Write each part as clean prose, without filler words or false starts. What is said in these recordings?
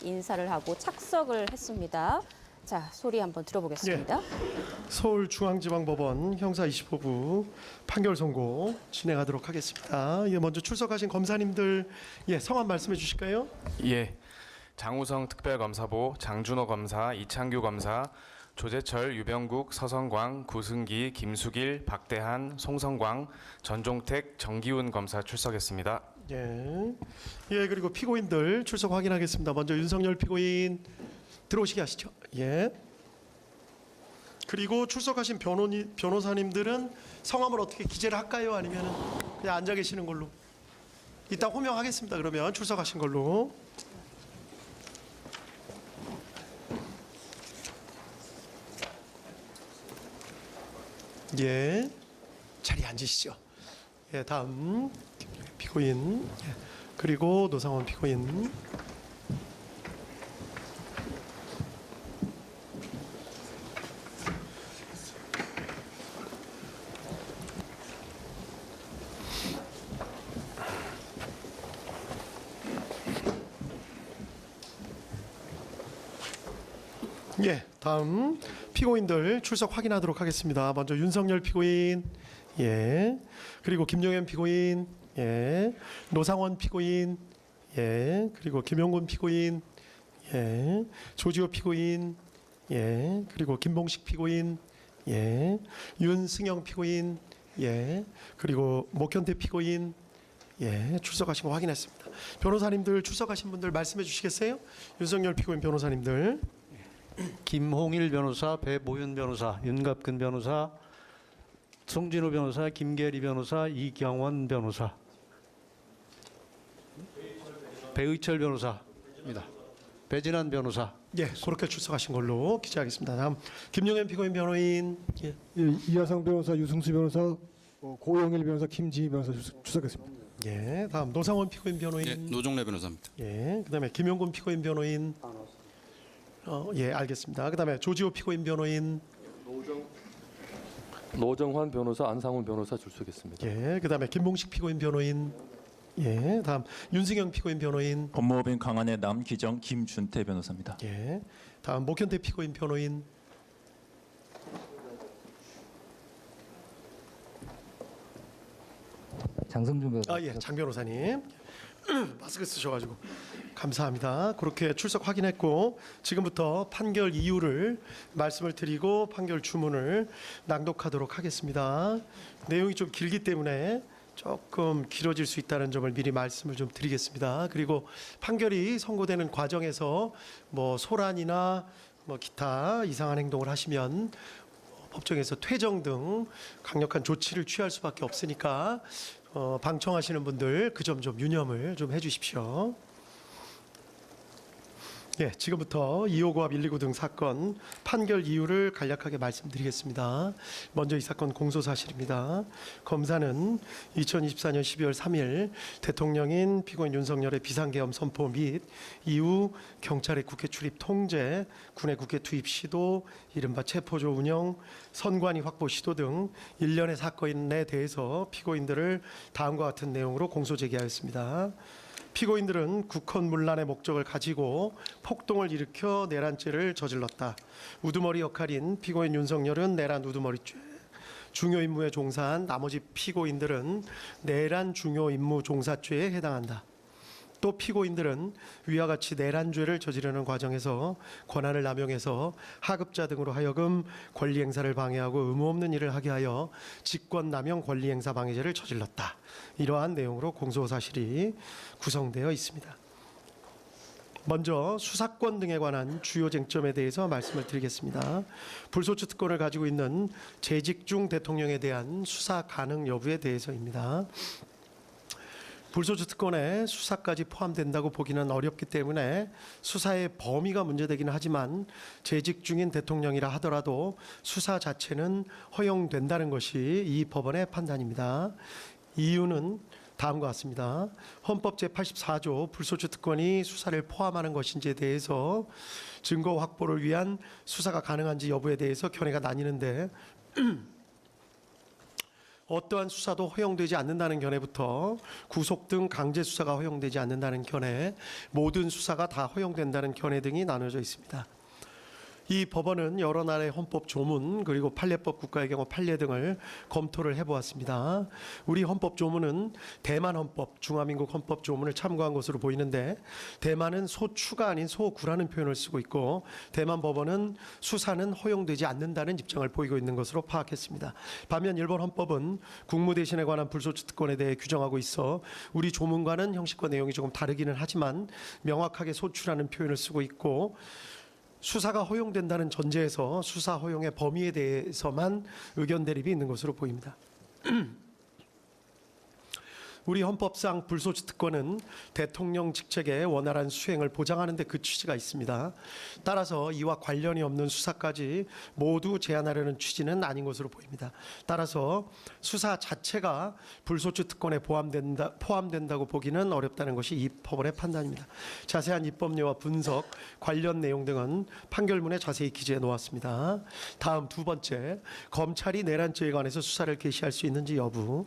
인사를 하고 착석을 했습니다. 자, 소리 한번 들어보겠습니다. 서울중앙지방법원 형사 25부 판결 선고 진행하도록 하겠습니다. 먼저 출석하신 검사님들 성함 말씀해 주실까요? 예, 장우성 특별검사보, 장준호 검사, 이창규 검사, 조재철, 유병국, 서성광, 구승기, 김수길, 박대한, 송성광, 전종택, 정기훈 검사 출석했습니다. 그리고 피고인들 출석 확인하겠습니다. 먼저 윤석열 피고인 들어오시게 하시죠. 그리고 출석하신 변호사님들은 성함을 어떻게 기재를 할까요? 아니면 그냥 앉아 계시는 걸로? 이따 호명하겠습니다. 그러면 출석하신 걸로. 자리에 앉으시죠. 다음 피고인 그리고 노상원 피고인. 다음 피고인들 출석 확인하도록 하겠습니다. 먼저 윤석열 피고인, 그리고 김용현 피고인, 노상원 피고인, 그리고 김용군 피고인, 조지호 피고인, 그리고 김봉식 피고인, 윤승영 피고인, 그리고 목현태 피고인, 출석하신 거 확인했습니다. 변호사님들 출석하신 분들 말씀해 주시겠어요? 윤석열 피고인 변호사님들. 김홍일 변호사, 배보윤 변호사, 윤갑근 변호사, 송진우 변호사, 김계리 변호사, 이경원 변호사, 배의철 변호사입니다. 배진환 변호사. 그렇게 출석하신 걸로 기재하겠습니다. 다음 김용현 피고인 변호인. 이하성 변호사, 유승수 변호사, 고영일 변호사, 김지희 변호사 출석했습니다. 다음 노상원 피고인 변호인. 노종래 변호사입니다. 그다음에 김용군 피고인 변호인. 알겠습니다. 그다음에 조지호 피고인 변호인. 노정환 변호사, 안상훈 변호사 출석했습니다. 그다음에 김봉식 피고인 변호인. 다음 윤승영 피고인 변호인. 법무법인 강한의 남기정 김준태 변호사입니다. 다음 목현태 피고인 변호인. 장성준 변호사. 장 변호사님. 마스크 쓰셔가지고 감사합니다. 그렇게 출석 확인했고 지금부터 판결 이유를 말씀을 드리고 판결 주문을 낭독하도록 하겠습니다. 내용이 좀 길기 때문에 조금 길어질 수 있다는 점을 미리 말씀을 좀 드리겠습니다. 그리고 판결이 선고되는 과정에서 소란이나 기타 이상한 행동을 하시면 법정에서 퇴정 등 강력한 조치를 취할 수밖에 없으니까 방청하시는 분들 그 점 좀 유념을 좀 해주십시오. 지금부터 2호 고압 129 등 사건 판결 이유를 간략하게 말씀드리겠습니다. 먼저 이 사건 공소 사실입니다. 검사는 2024년 12월 3일 대통령인 피고인 윤석열의 비상계엄 선포 및 이후 경찰의 국회 출입 통제, 군의 국회 투입 시도, 이른바 체포조 운영, 선관위 확보 시도 등 일련의 사건에 대해서 피고인들을 다음과 같은 내용으로 공소 제기하였습니다. 피고인들은 국헌문란의 목적을 가지고 폭동을 일으켜 내란죄를 저질렀다. 우두머리 역할인 피고인 윤석열은 내란 우두머리죄, 중요 임무에 종사한 나머지 피고인들은 내란 중요 임무 종사죄에 해당한다. 또 피고인들은 위와 같이 내란죄를 저지르는 과정에서 권한을 남용해서 하급자 등으로 하여금 권리행사를 방해하고 의무 없는 일을 하게 하여 직권남용 권리행사 방해죄를 저질렀다. 이러한 내용으로 공소사실이 구성되어 있습니다. 먼저 수사권 등에 관한 주요 쟁점에 대해서 말씀을 드리겠습니다. 불소추 특권을 가지고 있는 재직 중 대통령에 대한 수사 가능 여부에 대해서입니다. 불소추 특권에 수사까지 포함된다고 보기는 어렵기 때문에 수사의 범위가 문제되기는 하지만 재직 중인 대통령이라 하더라도 수사 자체는 허용된다는 것이 이 법원의 판단입니다. 이유는 다음과 같습니다. 헌법 제84조 불소추 특권이 수사를 포함하는 것인지에 대해서 증거 확보를 위한 수사가 가능한지 여부에 대해서 견해가 나뉘는데 어떠한 수사도 허용되지 않는다는 견해부터 구속 등 강제 수사가 허용되지 않는다는 견해, 모든 수사가 다 허용된다는 견해 등이 나눠져 있습니다. 이 법원은 여러 나라의 헌법 조문 그리고 판례법 국가의 경우 판례 등을 검토를 해보았습니다. 우리 헌법 조문은 대만 헌법, 중화민국 헌법 조문을 참고한 것으로 보이는데 대만은 소추가 아닌 소구라는 표현을 쓰고 있고 대만 법원은 수사는 허용되지 않는다는 입장을 보이고 있는 것으로 파악했습니다. 반면 일본 헌법은 국무대신에 관한 불소추 특권에 대해 규정하고 있어 우리 조문과는 형식과 내용이 조금 다르기는 하지만 명확하게 소추라는 표현을 쓰고 있고 수사가 허용된다는 전제에서 수사 허용의 범위에 대해서만 의견 대립이 있는 것으로 보입니다. 우리 헌법상 불소추 특권은 대통령 직책의 원활한 수행을 보장하는 데 그 취지가 있습니다. 따라서 이와 관련이 없는 수사까지 모두 제한하려는 취지는 아닌 것으로 보입니다. 따라서 수사 자체가 불소추 특권에 포함된다고 보기는 어렵다는 것이 이 법원의 판단입니다. 자세한 입법례와 분석, 관련 내용 등은 판결문에 자세히 기재해 놓았습니다. 다음 두 번째, 검찰이 내란죄에 관해서 수사를 개시할 수 있는지 여부.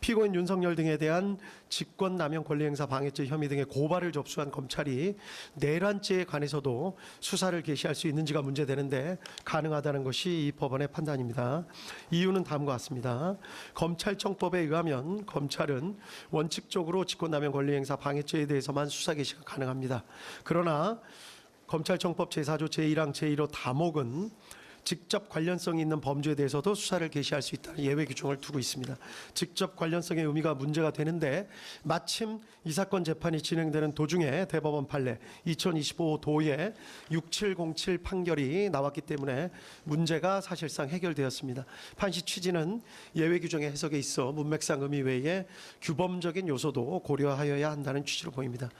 피고인 윤석열 등에 대한 직권남용 권리행사 방해죄 혐의 등의 고발을 접수한 검찰이 내란죄에 관해서도 수사를 개시할 수 있는지가 문제되는데 가능하다는 것이 이 법원의 판단입니다. 이유는 다음과 같습니다. 검찰청법에 의하면 검찰은 원칙적으로 직권남용 권리행사 방해죄에 대해서만 수사 개시가 가능합니다. 그러나 검찰청법 제4조 제1항 제1호 다목은 직접 관련성이 있는 범죄에 대해서도 수사를 개시할 수 있다는 예외 규정을 두고 있습니다. 직접 관련성의 의미가 문제가 되는데 마침 이 사건 재판이 진행되는 도중에 대법원 판례 2025 도의 6707 판결이 나왔기 때문에 문제가 사실상 해결되었습니다. 판시 취지는 예외 규정의 해석에 있어 문맥상 의미 외에 규범적인 요소도 고려하여야 한다는 취지로 보입니다.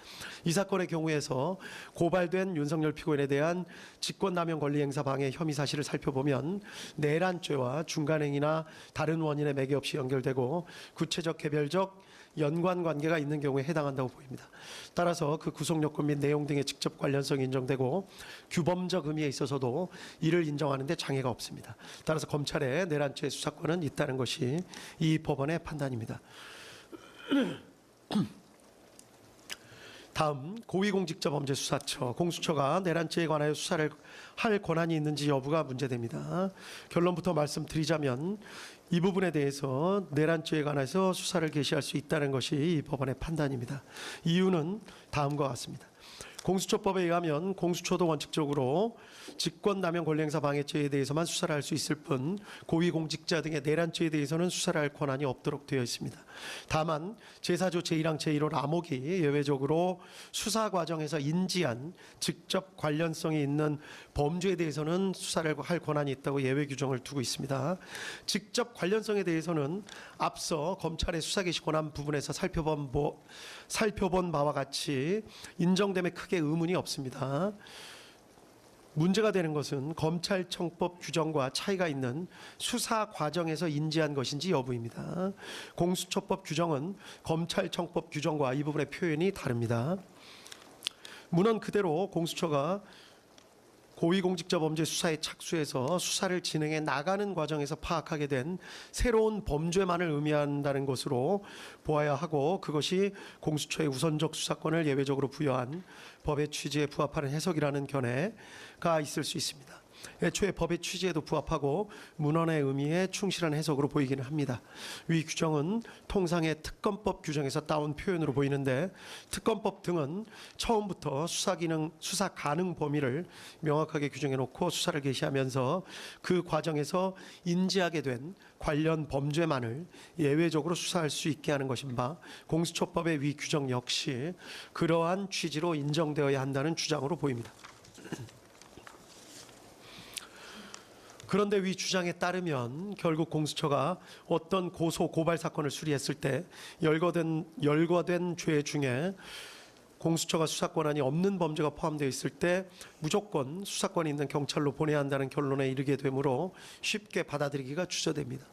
이 사건의 경우에서 고발된 윤석열 피고인에 대한 직권남용 권리행사 방해 혐의 사실을 살펴보면 내란죄와 중간행위나 다른 원인에 매개 없이 연결되고 구체적 개별적 연관 관계가 있는 경우에 해당한다고 보입니다. 따라서 그 구속 요건 및 내용 등의 직접 관련성이 인정되고 규범적 의미에 있어서도 이를 인정하는 데 장애가 없습니다. 따라서 검찰의 내란죄 수사권은 있다는 것이 이 법원의 판단입니다. 다음 고위공직자범죄수사처 공수처가 내란죄에 관하여 수사를 할 권한이 있는지 여부가 문제됩니다. 결론부터 말씀드리자면 이 부분에 대해서 내란죄에 관해서 수사를 개시할 수 있다는 것이 이 법원의 판단입니다. 이유는 다음과 같습니다. 공수처법에 의하면 공수처도 원칙적으로 직권남용 권리행사 방해죄에 대해서만 수사를 할 수 있을 뿐 고위공직자 등의 내란죄에 대해서는 수사를 할 권한이 없도록 되어 있습니다. 다만 제4조 제1항 제1호 라목이 예외적으로 수사 과정에서 인지한 직접 관련성이 있는 범죄에 대해서는 수사를 할 권한이 있다고 예외 규정을 두고 있습니다. 직접 관련성에 대해서는 앞서 검찰의 수사 개시 권한 부분에서 살펴본 바와 같이 인정됨에 크게 의문이 없습니다. 문제가 되는 것은 검찰청법 규정과 차이가 있는 수사 과정에서 인지한 것인지 여부입니다. 공수처법 규정은 검찰청법 규정과 이 부분의 표현이 다릅니다. 문헌 그대로 공수처가 고위공직자범죄 수사에 착수해서 수사를 진행해 나가는 과정에서 파악하게 된 새로운 범죄만을 의미한다는 것으로 보아야 하고 그것이 공수처의 우선적 수사권을 예외적으로 부여한 법의 취지에 부합하는 해석이라는 견해가 있을 수 있습니다. 애초에 법의 취지에도 부합하고 문헌의 의미에 충실한 해석으로 보이기는 합니다. 위 규정은 통상의 특검법 규정에서 따온 표현으로 보이는데 특검법 등은 처음부터 수사 가능 범위를 명확하게 규정해 놓고 수사를 개시하면서 그 과정에서 인지하게 된 관련 범죄만을 예외적으로 수사할 수 있게 하는 것인 바 공수처법의 위 규정 역시 그러한 취지로 인정되어야 한다는 주장으로 보입니다. 그런데 위 주장에 따르면 결국 공수처가 어떤 고발 사건을 수리했을 때 열거된 죄 중에 공수처가 수사권한이 없는 범죄가 포함되어 있을 때 무조건 수사권이 있는 경찰로 보내야 한다는 결론에 이르게 되므로 쉽게 받아들이기가 주저됩니다.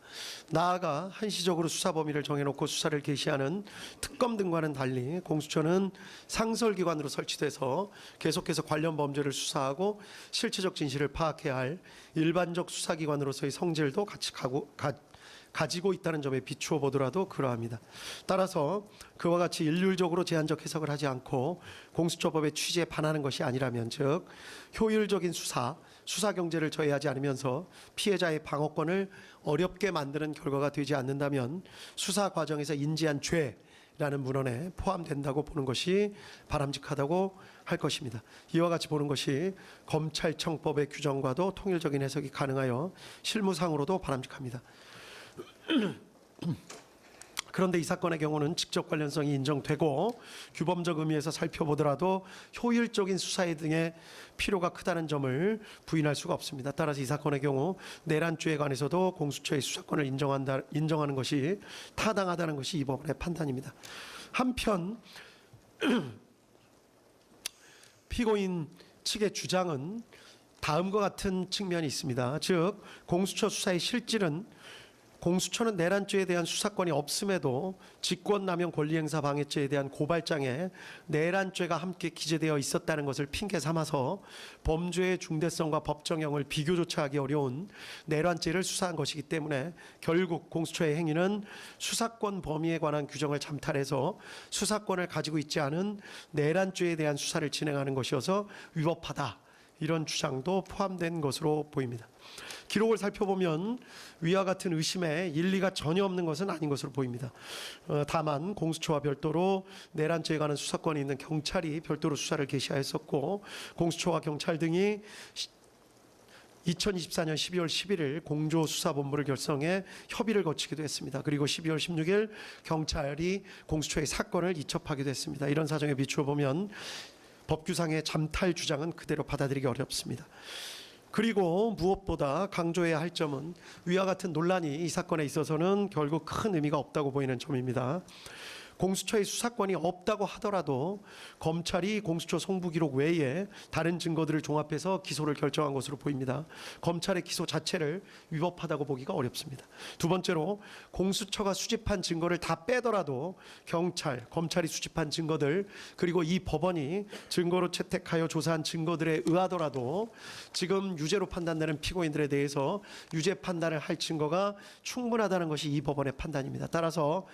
나아가 한시적으로 수사 범위를 정해놓고 수사를 개시하는 특검 등과는 달리 공수처는 상설기관으로 설치돼서 계속해서 관련 범죄를 수사하고 실체적 진실을 파악해야 할 일반적 수사기관으로서의 성질도 같이 가지고 있다는 점에 비추어 보더라도 그러합니다. 따라서 그와 같이 일률적으로 제한적 해석을 하지 않고 공수처법의 취지에 반하는 것이 아니라면, 즉 효율적인 수사 경제를 저해하지 않으면서 피해자의 방어권을 어렵게 만드는 결과가 되지 않는다면 수사 과정에서 인지한 죄라는 문헌에 포함된다고 보는 것이 바람직하다고 할 것입니다. 이와 같이 보는 것이 검찰청법의 규정과도 통일적인 해석이 가능하여 실무상으로도 바람직합니다. 그런데 이 사건의 경우는 직접 관련성이 인정되고 규범적 의미에서 살펴보더라도 효율적인 수사에 등의 필요가 크다는 점을 부인할 수가 없습니다. 따라서 이 사건의 경우 내란죄에 관해서도 공수처의 수사권을 인정하는 것이 타당하다는 것이 이 법원의 판단입니다. 한편 피고인 측의 주장은 다음과 같은 측면이 있습니다. 즉 공수처 수사의 실질은 공수처는 내란죄에 대한 수사권이 없음에도 직권남용 권리행사 방해죄에 대한 고발장에 내란죄가 함께 기재되어 있었다는 것을 핑계 삼아서 범죄의 중대성과 법정형을 비교조차 하기 어려운 내란죄를 수사한 것이기 때문에 결국 공수처의 행위는 수사권 범위에 관한 규정을 잠탈해서 수사권을 가지고 있지 않은 내란죄에 대한 수사를 진행하는 것이어서 위법하다, 이런 주장도 포함된 것으로 보입니다. 기록을 살펴보면 위와 같은 의심에 일리가 전혀 없는 것은 아닌 것으로 보입니다. 다만 공수처와 별도로 내란죄에 관한 수사권이 있는 경찰이 별도로 수사를 개시하였었고, 공수처와 경찰 등이 2024년 12월 11일 공조수사본부를 결성해 협의를 거치기도 했습니다. 그리고 12월 16일 경찰이 공수처의 사건을 이첩하기도 했습니다. 이런 사정에 비추어 보면 법규상의 잠탈 주장은 그대로 받아들이기 어렵습니다. 그리고 무엇보다 강조해야 할 점은 위와 같은 논란이 이 사건에 있어서는 결국 큰 의미가 없다고 보이는 점입니다. 공수처의 수사권이 없다고 하더라도 검찰이 공수처 송부 기록 외에 다른 증거들을 종합해서 기소를 결정한 것으로 보입니다. 검찰의 기소 자체를 위법하다고 보기가 어렵습니다. 두 번째로 공수처가 수집한 증거를 다 빼더라도 검찰이 수집한 증거들, 그리고 이 법원이 증거로 채택하여 조사한 증거들에 의하더라도 지금 유죄로 판단되는 피고인들에 대해서 유죄 판단을 할 증거가 충분하다는 것이 이 법원의 판단입니다. 따라서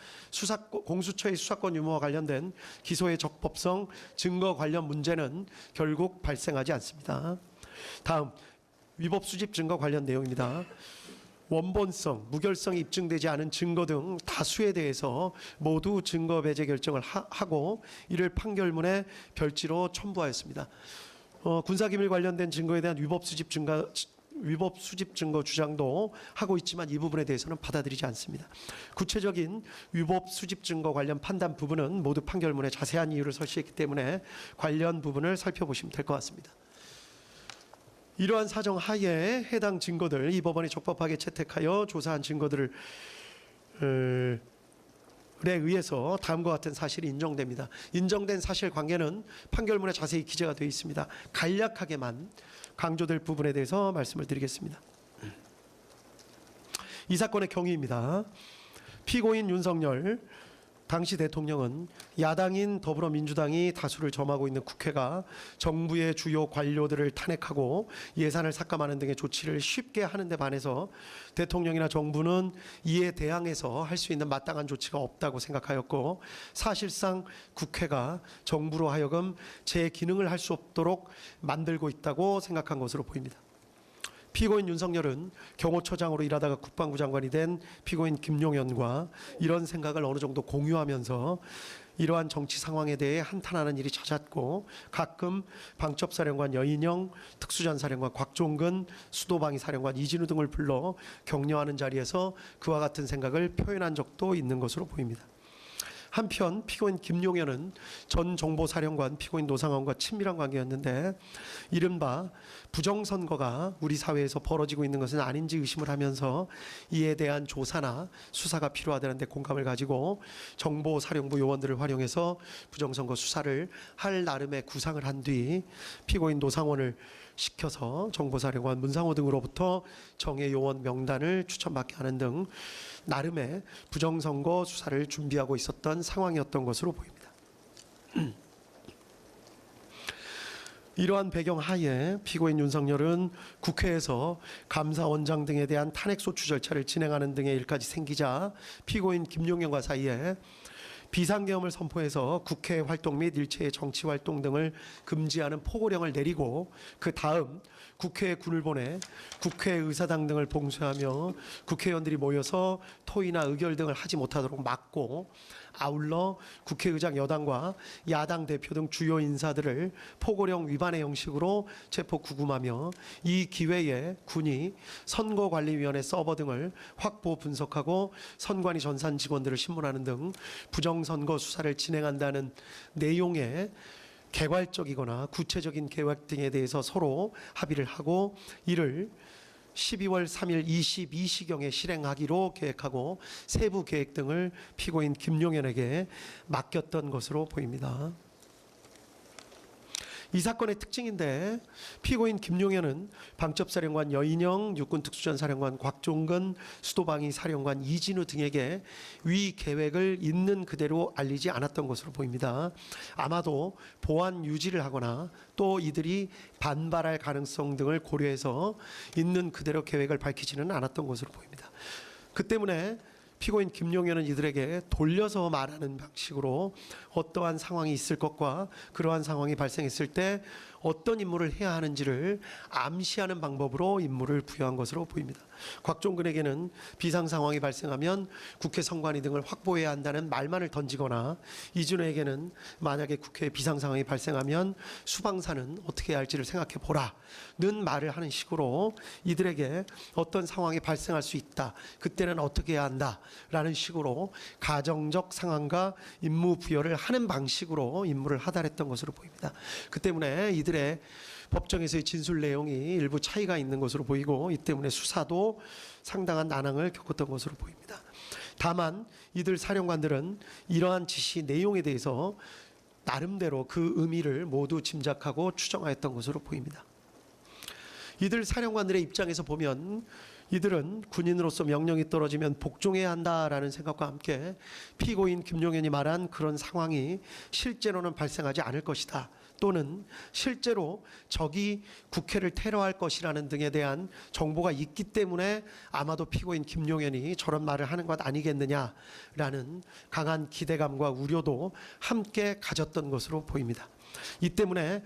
공수처의 수사권 유무와 관련된 기소의 적법성, 증거 관련 문제는 결국 발생하지 않습니다. 다음, 위법 수집 증거 관련 내용입니다. 원본성, 무결성이 입증되지 않은 증거 등 다수에 대해서 모두 증거 배제 결정을 하고 이를 판결문에 별지로 첨부하였습니다. 군사기밀 관련된 증거에 대한 위법 수집 증거 주장도 하고 있지만 이 부분에 대해서는 받아들이지 않습니다. 구체적인 위법 수집 증거 관련 판단 부분은 모두 판결문에 자세한 이유를 설치했기 때문에 관련 부분을 살펴보시면 될 것 같습니다. 이러한 사정 하에 해당 증거들, 이 법원이 적법하게 채택하여 조사한 증거들을 의해서 다음과 같은 사실이 인정됩니다. 인정된 사실관계는 판결문에 자세히 기재가 되어 있습니다. 간략하게만 강조될 부분에 대해서 말씀을 드리겠습니다. 이 사건의 경위입니다. 피고인 윤석열 당시 대통령은 야당인 더불어민주당이 다수를 점하고 있는 국회가 정부의 주요 관료들을 탄핵하고 예산을 삭감하는 등의 조치를 쉽게 하는 데 반해서 대통령이나 정부는 이에 대항해서 할 수 있는 마땅한 조치가 없다고 생각하였고, 사실상 국회가 정부로 하여금 제 기능을 할 수 없도록 만들고 있다고 생각한 것으로 보입니다. 피고인 윤석열은 경호처장으로 일하다가 국방부 장관이 된 피고인 김용현과 이런 생각을 어느 정도 공유하면서 이러한 정치 상황에 대해 한탄하는 일이 잦았고, 가끔 방첩사령관 여인영, 특수전사령관 곽종근, 수도방위 사령관 이진우 등을 불러 격려하는 자리에서 그와 같은 생각을 표현한 적도 있는 것으로 보입니다. 한편 피고인 김용현은 전 정보사령관 피고인 노상원과 친밀한 관계였는데, 이른바 부정선거가 우리 사회에서 벌어지고 있는 것은 아닌지 의심을 하면서 이에 대한 조사나 수사가 필요하다는 데 공감을 가지고 정보사령부 요원들을 활용해서 부정선거 수사를 할 나름의 구상을 한 뒤 피고인 노상원을 시켜서 정보사령관 문상호 등으로부터 정예 요원 명단을 추천받게 하는 등 나름의 부정선거 수사를 준비하고 있었던 상황이었던 것으로 보입니다. 이러한 배경 하에 피고인 윤석열은 국회에서 감사원장 등에 대한 탄핵소추 절차를 진행하는 등의 일까지 생기자 피고인 김용현과 사이에 비상계엄을 선포해서 국회 활동 및 일체의 정치 활동 등을 금지하는 포고령을 내리고 그 다음 국회에 군을 보내 국회의사당 등을 봉쇄하며 국회의원들이 모여서 토의나 의결 등을 하지 못하도록 막고 아울러 국회의장 여당과 야당 대표 등 주요 인사들을 포고령 위반의 형식으로 체포 구금하며 이 기회에 군이 선거관리위원회 서버 등을 확보 분석하고 선관위 전산 직원들을 신문하는 등 부정선거 수사를 진행한다는 내용의 개괄적이거나 구체적인 계획 등에 대해서 서로 합의를 하고 이를 12월 3일 22시경에 실행하기로 계획하고 세부 계획 등을 피고인 김용현에게 맡겼던 것으로 보입니다. 이 사건의 특징인데 피고인 김용현은 방첩사령관 여인영, 육군특수전사령관 곽종근, 수도방위 사령관 이진우 등에게 위 계획을 있는 그대로 알리지 않았던 것으로 보입니다. 아마도 보안 유지를 하거나 또 이들이 반발할 가능성 등을 고려해서 있는 그대로 계획을 밝히지는 않았던 것으로 보입니다. 그 때문에 피고인 김용현은 이들에게 돌려서 말하는 방식으로 어떠한 상황이 있을 것과 그러한 상황이 발생했을 때 어떤 임무를 해야 하는지를 암시하는 방법으로 임무를 부여한 것으로 보입니다. 곽종근에게는 비상 상황이 발생하면 국회 선관위 등을 확보해야 한다는 말만을 던지거나 이준호에게는 만약에 국회에 비상 상황이 발생하면 수방사는 어떻게 해야 할지를 생각해 보라는 말을 하는 식으로 이들에게 어떤 상황이 발생할 수 있다. 그때는 어떻게 해야 한다라는 식으로 가정적 상황과 임무 부여를 하는 방식으로 임무를 하달했던 것으로 보입니다. 그 때문에 이들의 법정에서의 진술 내용이 일부 차이가 있는 것으로 보이고 이 때문에 수사도 상당한 난항을 겪었던 것으로 보입니다. 다만 이들 사령관들은 이러한 지시 내용에 대해서 나름대로 그 의미를 모두 짐작하고 추정하였던 것으로 보입니다. 이들 사령관들의 입장에서 보면 이들은 군인으로서 명령이 떨어지면 복종해야 한다라는 생각과 함께 피고인 김용현이 말한 그런 상황이 실제로는 발생하지 않을 것이다. 또는 실제로 적이 국회를 테러할 것이라는 등에 대한 정보가 있기 때문에 아마도 피고인 김용현이 저런 말을 하는 것 아니겠느냐라는 강한 기대감과 우려도 함께 가졌던 것으로 보입니다. 이 때문에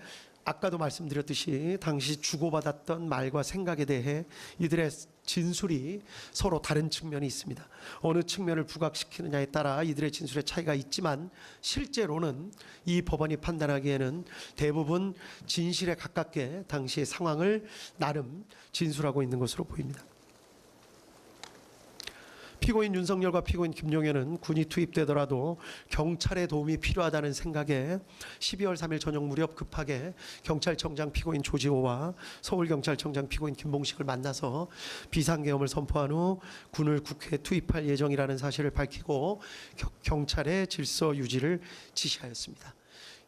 아까도 말씀드렸듯이 당시 주고받았던 말과 생각에 대해 이들의 진술이 서로 다른 측면이 있습니다. 어느 측면을 부각시키느냐에 따라 이들의 진술의 차이가 있지만 실제로는 이 법원이 판단하기에는 대부분 진실에 가깝게 당시의 상황을 나름 진술하고 있는 것으로 보입니다. 피고인 윤석열과 피고인 김용현은 군이 투입되더라도 경찰의 도움이 필요하다는 생각에 12월 3일 저녁 무렵 급하게 경찰청장 피고인 조지호와 서울경찰청장 피고인 김봉식을 만나서 비상계엄을 선포한 후 군을 국회에 투입할 예정이라는 사실을 밝히고 경찰의 질서 유지를 지시하였습니다.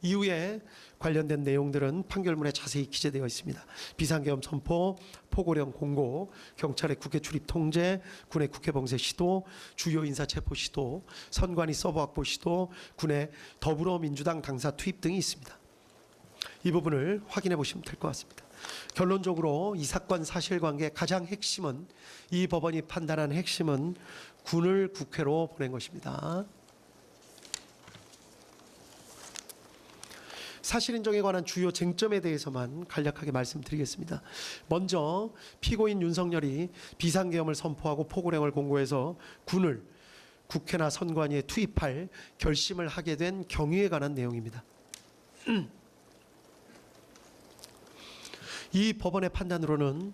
이후에 관련된 내용들은 판결문에 자세히 기재되어 있습니다. 비상계엄 선포, 포고령 공고, 경찰의 국회 출입 통제, 군의 국회 봉쇄 시도, 주요 인사 체포 시도, 선관위 서버 확보 시도, 군의 더불어민주당 당사 투입 등이 있습니다. 이 부분을 확인해 보시면 될 것 같습니다. 결론적으로 이 사건 사실관계의 가장 핵심은 이 법원이 판단한 핵심은 군을 국회로 보낸 것입니다. 사실인정에 관한 주요 쟁점에 대해서만 간략하게 말씀드리겠습니다. 먼저 피고인 윤석열이 비상계엄을 선포하고 포고령을 공고해서 군을 국회나 선관위에 투입할 결심을 하게 된 경위에 관한 내용입니다. 이 법원의 판단으로는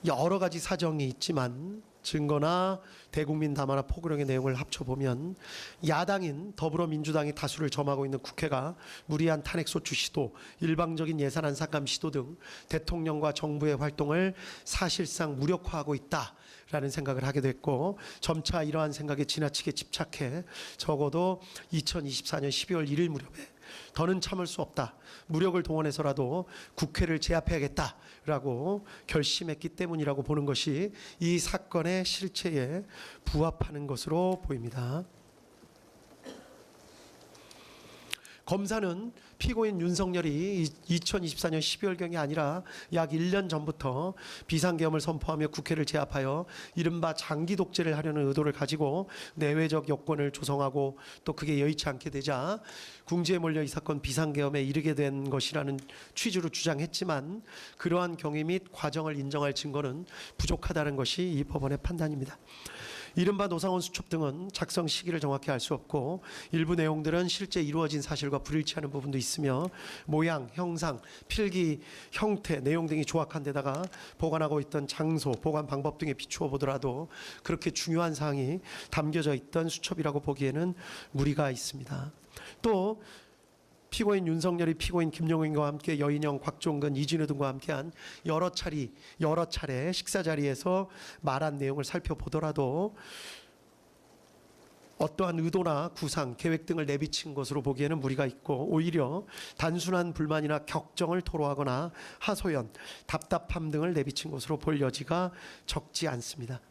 여러 가지 사정이 있지만 증거나 대국민 담화나 포고령의 내용을 합쳐보면 야당인 더불어민주당이 다수를 점하고 있는 국회가 무리한 탄핵소추 시도, 일방적인 예산안 삭감 시도 등 대통령과 정부의 활동을 사실상 무력화하고 있다라는 생각을 하게 됐고 점차 이러한 생각에 지나치게 집착해 적어도 2024년 12월 1일 무렵에 더는 참을 수 없다. 무력을 동원해서라도 국회를 제압해야겠다라고 결심했기 때문이라고 보는 것이 이 사건의 실체에 부합하는 것으로 보입니다. 검사는 피고인 윤석열이 2024년 12월경이 아니라 약 1년 전부터 비상계엄을 선포하며 국회를 제압하여 이른바 장기 독재를 하려는 의도를 가지고 내외적 여건을 조성하고 또 그게 여의치 않게 되자 궁지에 몰려 이 사건 비상계엄에 이르게 된 것이라는 취지로 주장했지만 그러한 경위 및 과정을 인정할 증거는 부족하다는 것이 이 법원의 판단입니다. 이른바 노상원 수첩 등은 작성 시기를 정확히 알 수 없고 일부 내용들은 실제 이루어진 사실과 불일치하는 부분도 있으며 모양, 형상, 필기, 형태, 내용 등이 조악한 데다가 보관하고 있던 장소, 보관 방법 등에 비추어 보더라도 그렇게 중요한 사항이 담겨져 있던 수첩이라고 보기에는 무리가 있습니다. 또 피고인 윤석열이 피고인 김용인과 함께 여인영, 곽종근, 이진우 등과 함께한 여러 차례 식사 자리에서 말한 내용을 살펴보더라도 어떠한 의도나 구상, 계획 등을 내비친 것으로 보기에는 무리가 있고 오히려 단순한 불만이나 격정을 토로하거나 하소연, 답답함 등을 내비친 것으로 볼 여지가 적지 않습니다.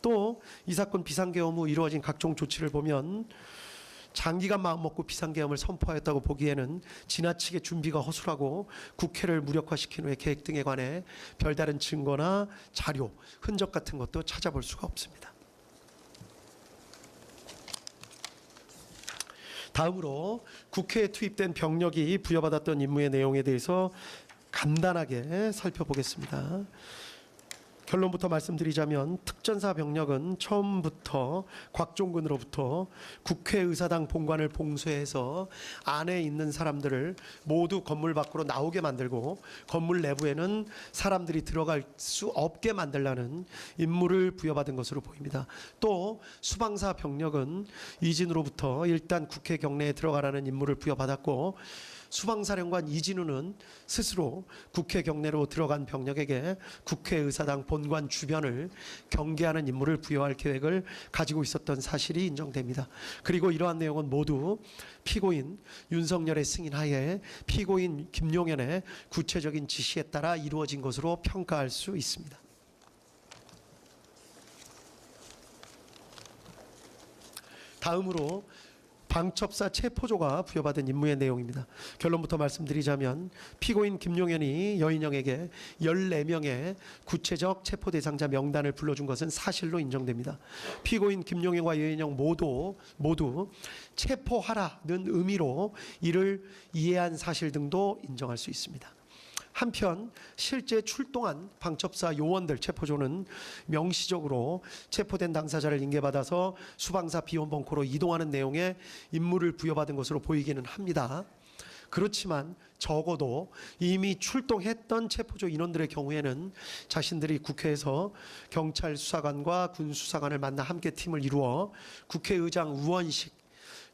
또 이 사건 비상계엄 후 이루어진 각종 조치를 보면 장기간 마음먹고 비상계엄을 선포하였다고 보기에는 지나치게 준비가 허술하고 국회를 무력화시킨 후에 계획 등에 관해 별다른 증거나 자료, 흔적 같은 것도 찾아볼 수가 없습니다. 다음으로 국회에 투입된 병력이 부여받았던 임무의 내용에 대해서 간단하게 살펴보겠습니다. 결론부터 말씀드리자면 특전사 병력은 처음부터 곽종근으로부터 국회의사당 본관을 봉쇄해서 안에 있는 사람들을 모두 건물 밖으로 나오게 만들고 건물 내부에는 사람들이 들어갈 수 없게 만들라는 임무를 부여받은 것으로 보입니다. 또 수방사 병력은 이진우로부터 일단 국회 경내에 들어가라는 임무를 부여받았고 수방사령관 이진우는 스스로 국회 경내로 들어간 병력에게 국회의사당 본관 주변을 경계하는 임무를 부여할 계획을 가지고 있었던 사실이 인정됩니다. 그리고 이러한 내용은 모두 피고인 윤석열의 승인하에 피고인 김용현의 구체적인 지시에 따라 이루어진 것으로 평가할 수 있습니다. 다음으로 방첩사 체포조가 부여받은 임무의 내용입니다. 결론부터 말씀드리자면 피고인 김용현이 여인영에게 14명의 구체적 체포 대상자 명단을 불러준 것은 사실로 인정됩니다. 피고인 김용현과 여인영 모두 체포하라는 의미로 이를 이해한 사실 등도 인정할 수 있습니다. 한편 실제 출동한 방첩사 요원들 체포조는 명시적으로 체포된 당사자를 인계받아서 수방사 비원벙커로 이동하는 내용의 임무를 부여받은 것으로 보이기는 합니다. 그렇지만 적어도 이미 출동했던 체포조 인원들의 경우에는 자신들이 국회에서 경찰 수사관과 군 수사관을 만나 함께 팀을 이루어 국회의장 우원식,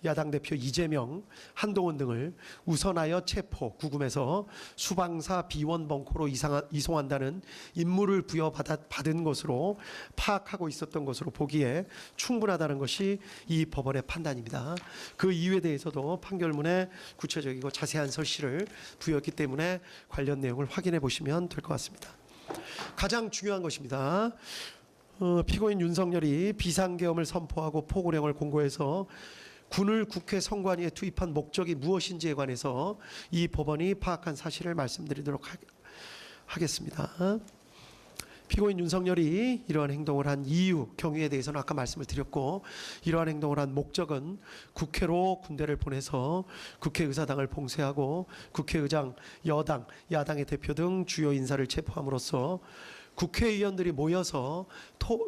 야당 대표 이재명, 한동훈 등을 우선하여 체포, 구금해서 수방사 비원 벙커로 이송한다는 임무를 부여받은 것으로 파악하고 있었던 것으로 보기에 충분하다는 것이 이 법원의 판단입니다. 그 이유에 대해서도 판결문에 구체적이고 자세한 설시를 부여했기 때문에 관련 내용을 확인해 보시면 될 것 같습니다. 가장 중요한 것입니다. 피고인 윤석열이 비상계엄을 선포하고 포고령을 공고해서 군을 국회 선관위에 투입한 목적이 무엇인지에 관해서 이 법원이 파악한 사실을 말씀드리도록 하겠습니다. 피고인 윤석열이 이러한 행동을 한 이유, 경위에 대해서는 아까 말씀을 드렸고 이러한 행동을 한 목적은 국회로 군대를 보내서 국회의사당을 봉쇄하고 국회의장, 여당, 야당의 대표 등 주요 인사를 체포함으로써 국회의원들이 모여서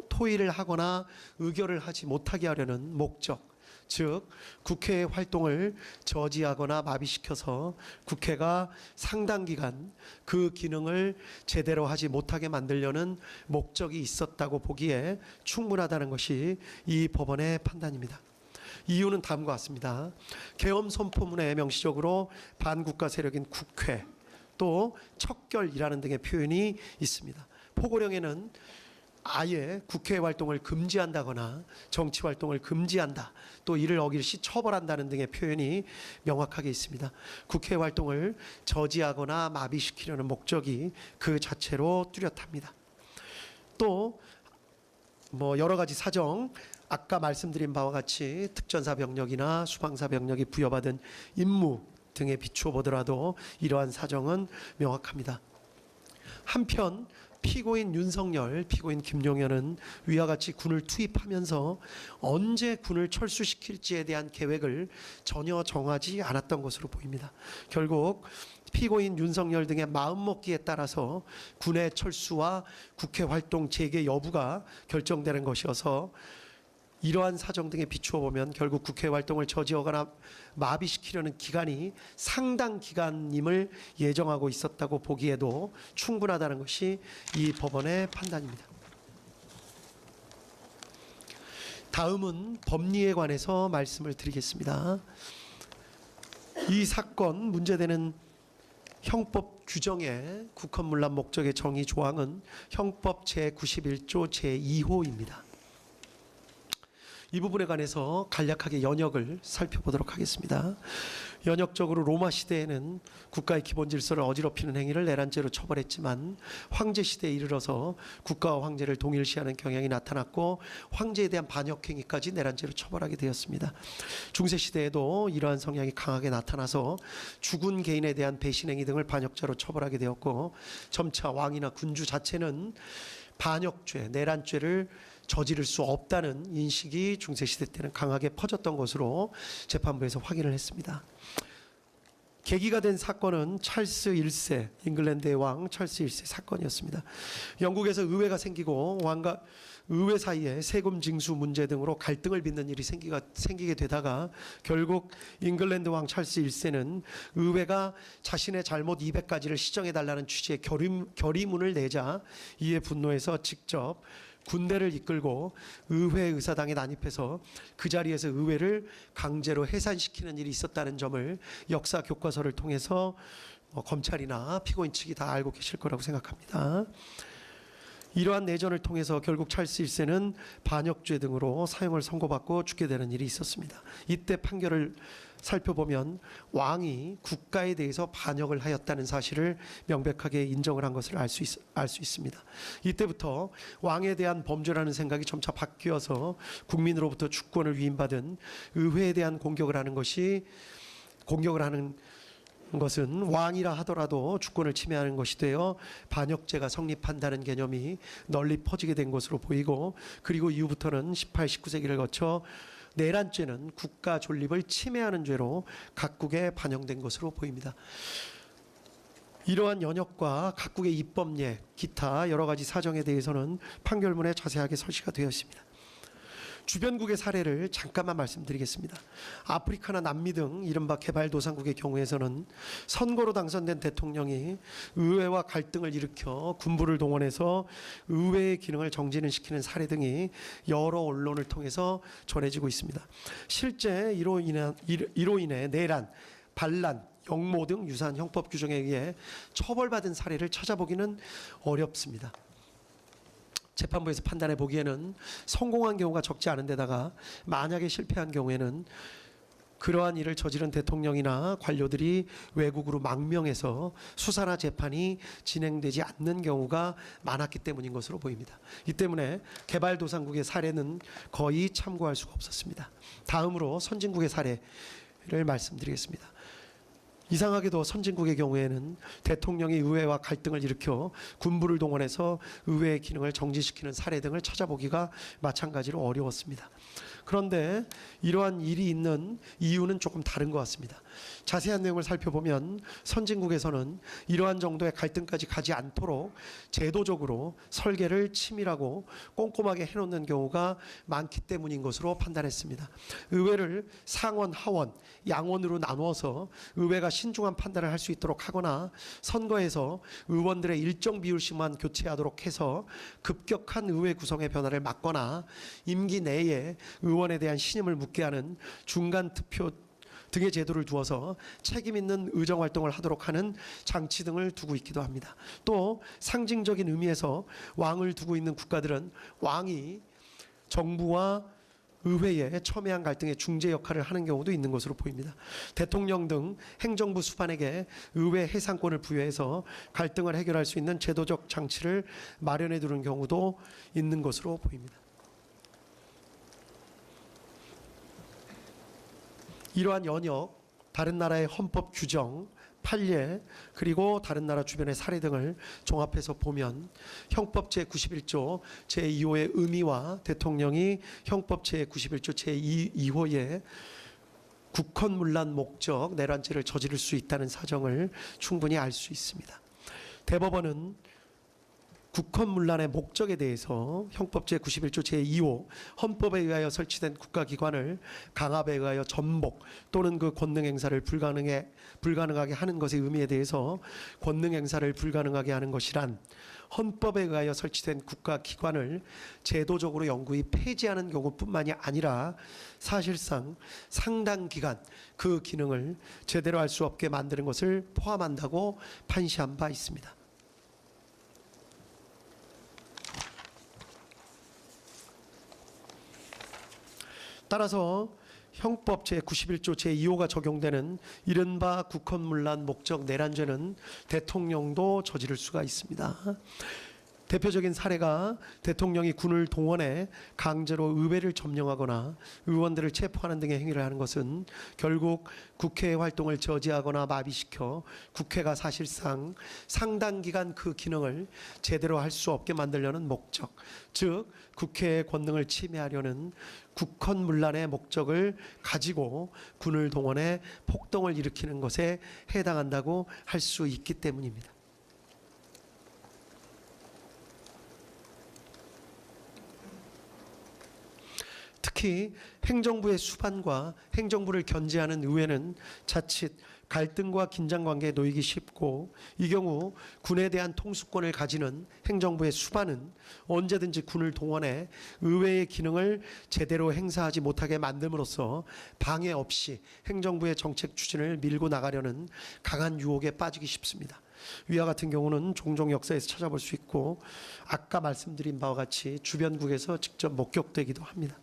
토의를 하거나 의결을 하지 못하게 하려는 목적, 즉 국회의 활동을 저지하거나 마비시켜서 국회가 상당 기간 그 기능을 제대로 하지 못하게 만들려는 목적이 있었다고 보기에 충분하다는 것이 이 법원의 판단입니다. 이유는 다음과 같습니다. 계엄 선포문에 명시적으로 반국가 세력인 국회, 또 척결이라는 등의 표현이 있습니다. 포고령에는 아예 국회 활동을 금지한다거나 정치 활동을 금지한다, 또 이를 어길시 처벌한다는 등의 표현이 명확하게 있습니다. 국회 활동을 저지하거나 마비시키려는 목적이 그 자체로 뚜렷합니다. 또 여러 가지 사정, 아까 말씀드린 바와 같이 특전사 병력이나 수방사 병력이 부여받은 임무, 등에 비추어 보더라도 이러한 사정은 명확합니다. 한편 피고인 윤석열, 피고인 김용현은 위와 같이 군을 투입하면서 언제 군을 철수시킬지에 대한 계획을 전혀 정하지 않았던 것으로 보입니다. 결국 피고인 윤석열 등의 마음먹기에 따라서 군의 철수와 국회 활동 재개 여부가 결정되는 것이어서 이러한 사정 등에 비추어 보면 결국 국회 활동을 저지하거나 마비시키려는 기간이 상당 기간임을 예정하고 있었다고 보기에도 충분하다는 것이 이 법원의 판단입니다. 다음은 법리에 관해서 말씀을 드리겠습니다. 이 사건 문제되는 형법 규정의 국헌문란 목적의 정의 조항은 형법 제91조 제2호입니다. 이 부분에 관해서 간략하게 연역을 살펴보도록 하겠습니다. 연역적으로 로마 시대에는 국가의 기본 질서를 어지럽히는 행위를 내란죄로 처벌했지만 황제 시대에 이르러서 국가와 황제를 동일시하는 경향이 나타났고 황제에 대한 반역 행위까지 내란죄로 처벌하게 되었습니다. 중세 시대에도 이러한 성향이 강하게 나타나서 죽은 개인에 대한 배신 행위 등을 반역죄로 처벌하게 되었고 점차 왕이나 군주 자체는 반역죄, 내란죄를 저지를 수 없다는 인식이 중세시대 때는 강하게 퍼졌던 것으로 재판부에서 확인을 했습니다. 계기가 된 사건은 찰스 1세, 잉글랜드의 왕 찰스 1세 사건이었습니다. 영국에서 의회가 생기고 왕과 의회 사이에 세금 징수 문제 등으로 갈등을 빚는 일이 생기게 되다가 결국 잉글랜드 왕 찰스 1세는 의회가 자신의 잘못 200가지를 시정해달라는 취지의 결의문을 내자 이에 분노해서 직접 군대를 이끌고 의회 의사당에 난입해서 그 자리에서 의회를 강제로 해산시키는 일이 있었다는 점을 역사 교과서를 통해서 검찰이나 피고인 측이 다 알고 계실 거라고 생각합니다. 이러한 내전을 통해서 결국 찰스 1세는 반역죄 등으로 사형을 선고받고 죽게 되는 일이 있었습니다. 이때 판결을 살펴보면 왕이 국가에 대해서 반역을 하였다는 사실을 명백하게 인정을 한 것을 알 수 있습니다. 이때부터 왕에 대한 범죄라는 생각이 점차 바뀌어서 국민으로부터 주권을 위임받은 의회에 대한 공격을 하는 것은 왕이라 하더라도 주권을 침해하는 것이 되어 반역죄가 성립한다는 개념이 널리 퍼지게 된 것으로 보이고 그리고 이후부터는 18, 19세기를 거쳐 내란죄는 국가 존립을 침해하는 죄로 각국에 반영된 것으로 보입니다. 이러한 연역과 각국의 입법례, 기타 여러 가지 사정에 대해서는 판결문에 자세하게 설치가 되어 있습니다. 주변국의 사례를 잠깐만 말씀드리겠습니다. 아프리카나 남미 등 이른바 개발도상국의 경우에서는 선거로 당선된 대통령이 의회와 갈등을 일으켜 군부를 동원해서 의회의 기능을 정지는 시키는 사례 등이 여러 언론을 통해서 전해지고 있습니다. 실제 이로 인해 내란, 반란, 역모 등 유사한 형법 규정에 의해 처벌받은 사례를 찾아보기는 어렵습니다. 재판부에서 판단해 보기에는 성공한 경우가 적지 않은 데다가 만약에 실패한 경우에는 그러한 일을 저지른 대통령이나 관료들이 외국으로 망명해서 수사나 재판이 진행되지 않는 경우가 많았기 때문인 것으로 보입니다. 이 때문에 개발도상국의 사례는 거의 참고할 수가 없었습니다. 다음으로 선진국의 사례를 말씀드리겠습니다. 이상하게도 선진국의 경우에는 대통령이 의회와 갈등을 일으켜 군부를 동원해서 의회의 기능을 정지시키는 사례 등을 찾아보기가 마찬가지로 어려웠습니다. 그런데 이러한 일이 있는 이유는 조금 다른 것 같습니다. 자세한 내용을 살펴보면 선진국에서는 이러한 정도의 갈등까지 가지 않도록 제도적으로 설계를 치밀하고 꼼꼼하게 해놓는 경우가 많기 때문인 것으로 판단했습니다. 의회를 상원, 하원, 양원으로 나누어서 의회가 신중한 판단을 할 수 있도록 하거나 선거에서 의원들의 일정 비율씩만 교체하도록 해서 급격한 의회 구성의 변화를 막거나 임기 내에 의원에 대한 신임을 묻게 하는 중간 투표 등의 제도를 두어서 책임 있는 의정 활동을 하도록 하는 장치 등을 두고 있기도 합니다. 또 상징적인 의미에서 왕을 두고 있는 국가들은 왕이 정부와 의회에 첨예한 갈등의 중재 역할을 하는 경우도 있는 것으로 보입니다. 대통령 등 행정부 수반에게 의회 해상권을 부여해서 갈등을 해결할 수 있는 제도적 장치를 마련해 두는 경우도 있는 것으로 보입니다. 이러한 연역 다른 나라의 헌법 규정, 판례 그리고 다른 나라 주변의 사례 등을 종합해서 보면 형법 제91조 제2호의 의미와 대통령이 형법 제91조 제2호의 국헌문란 목적 내란죄를 저지를 수 있다는 사정을 충분히 알 수 있습니다. 대법원은 국헌문란의 목적에 대해서 형법 제91조 제2호 헌법에 의하여 설치된 국가기관을 강압에 의하여 전복 또는 그 권능행사를 불가능하게 하는 것의 의미에 대해서 권능행사를 불가능하게 하는 것이란 헌법에 의하여 설치된 국가기관을 제도적으로 영구히 폐지하는 경우뿐만이 아니라 사실상 상당 기간 그 기능을 제대로 할 수 없게 만드는 것을 포함한다고 판시한 바 있습니다. 따라서 형법 제91조 제2호가 적용되는 이른바 국헌문란 목적 내란죄는 대통령도 저지를 수가 있습니다. 대표적인 사례가 대통령이 군을 동원해 강제로 의회를 점령하거나 의원들을 체포하는 등의 행위를 하는 것은 결국 국회의 활동을 저지하거나 마비시켜 국회가 사실상 상당 기간 그 기능을 제대로 할 수 없게 만들려는 목적, 즉 국회의 권능을 침해하려는 국헌문란의 목적을 가지고 군을 동원해 폭동을 일으키는 것에 해당한다고 할 수 있기 때문입니다. 특히 행정부의 수반과 행정부를 견제하는 의회는 자칫 갈등과 긴장관계에 놓이기 쉽고 이 경우 군에 대한 통수권을 가지는 행정부의 수반은 언제든지 군을 동원해 의회의 기능을 제대로 행사하지 못하게 만듦으로써 방해 없이 행정부의 정책 추진을 밀고 나가려는 강한 유혹에 빠지기 쉽습니다. 위와 같은 경우는 종종 역사에서 찾아볼 수 있고 아까 말씀드린 바와 같이 주변국에서 직접 목격되기도 합니다.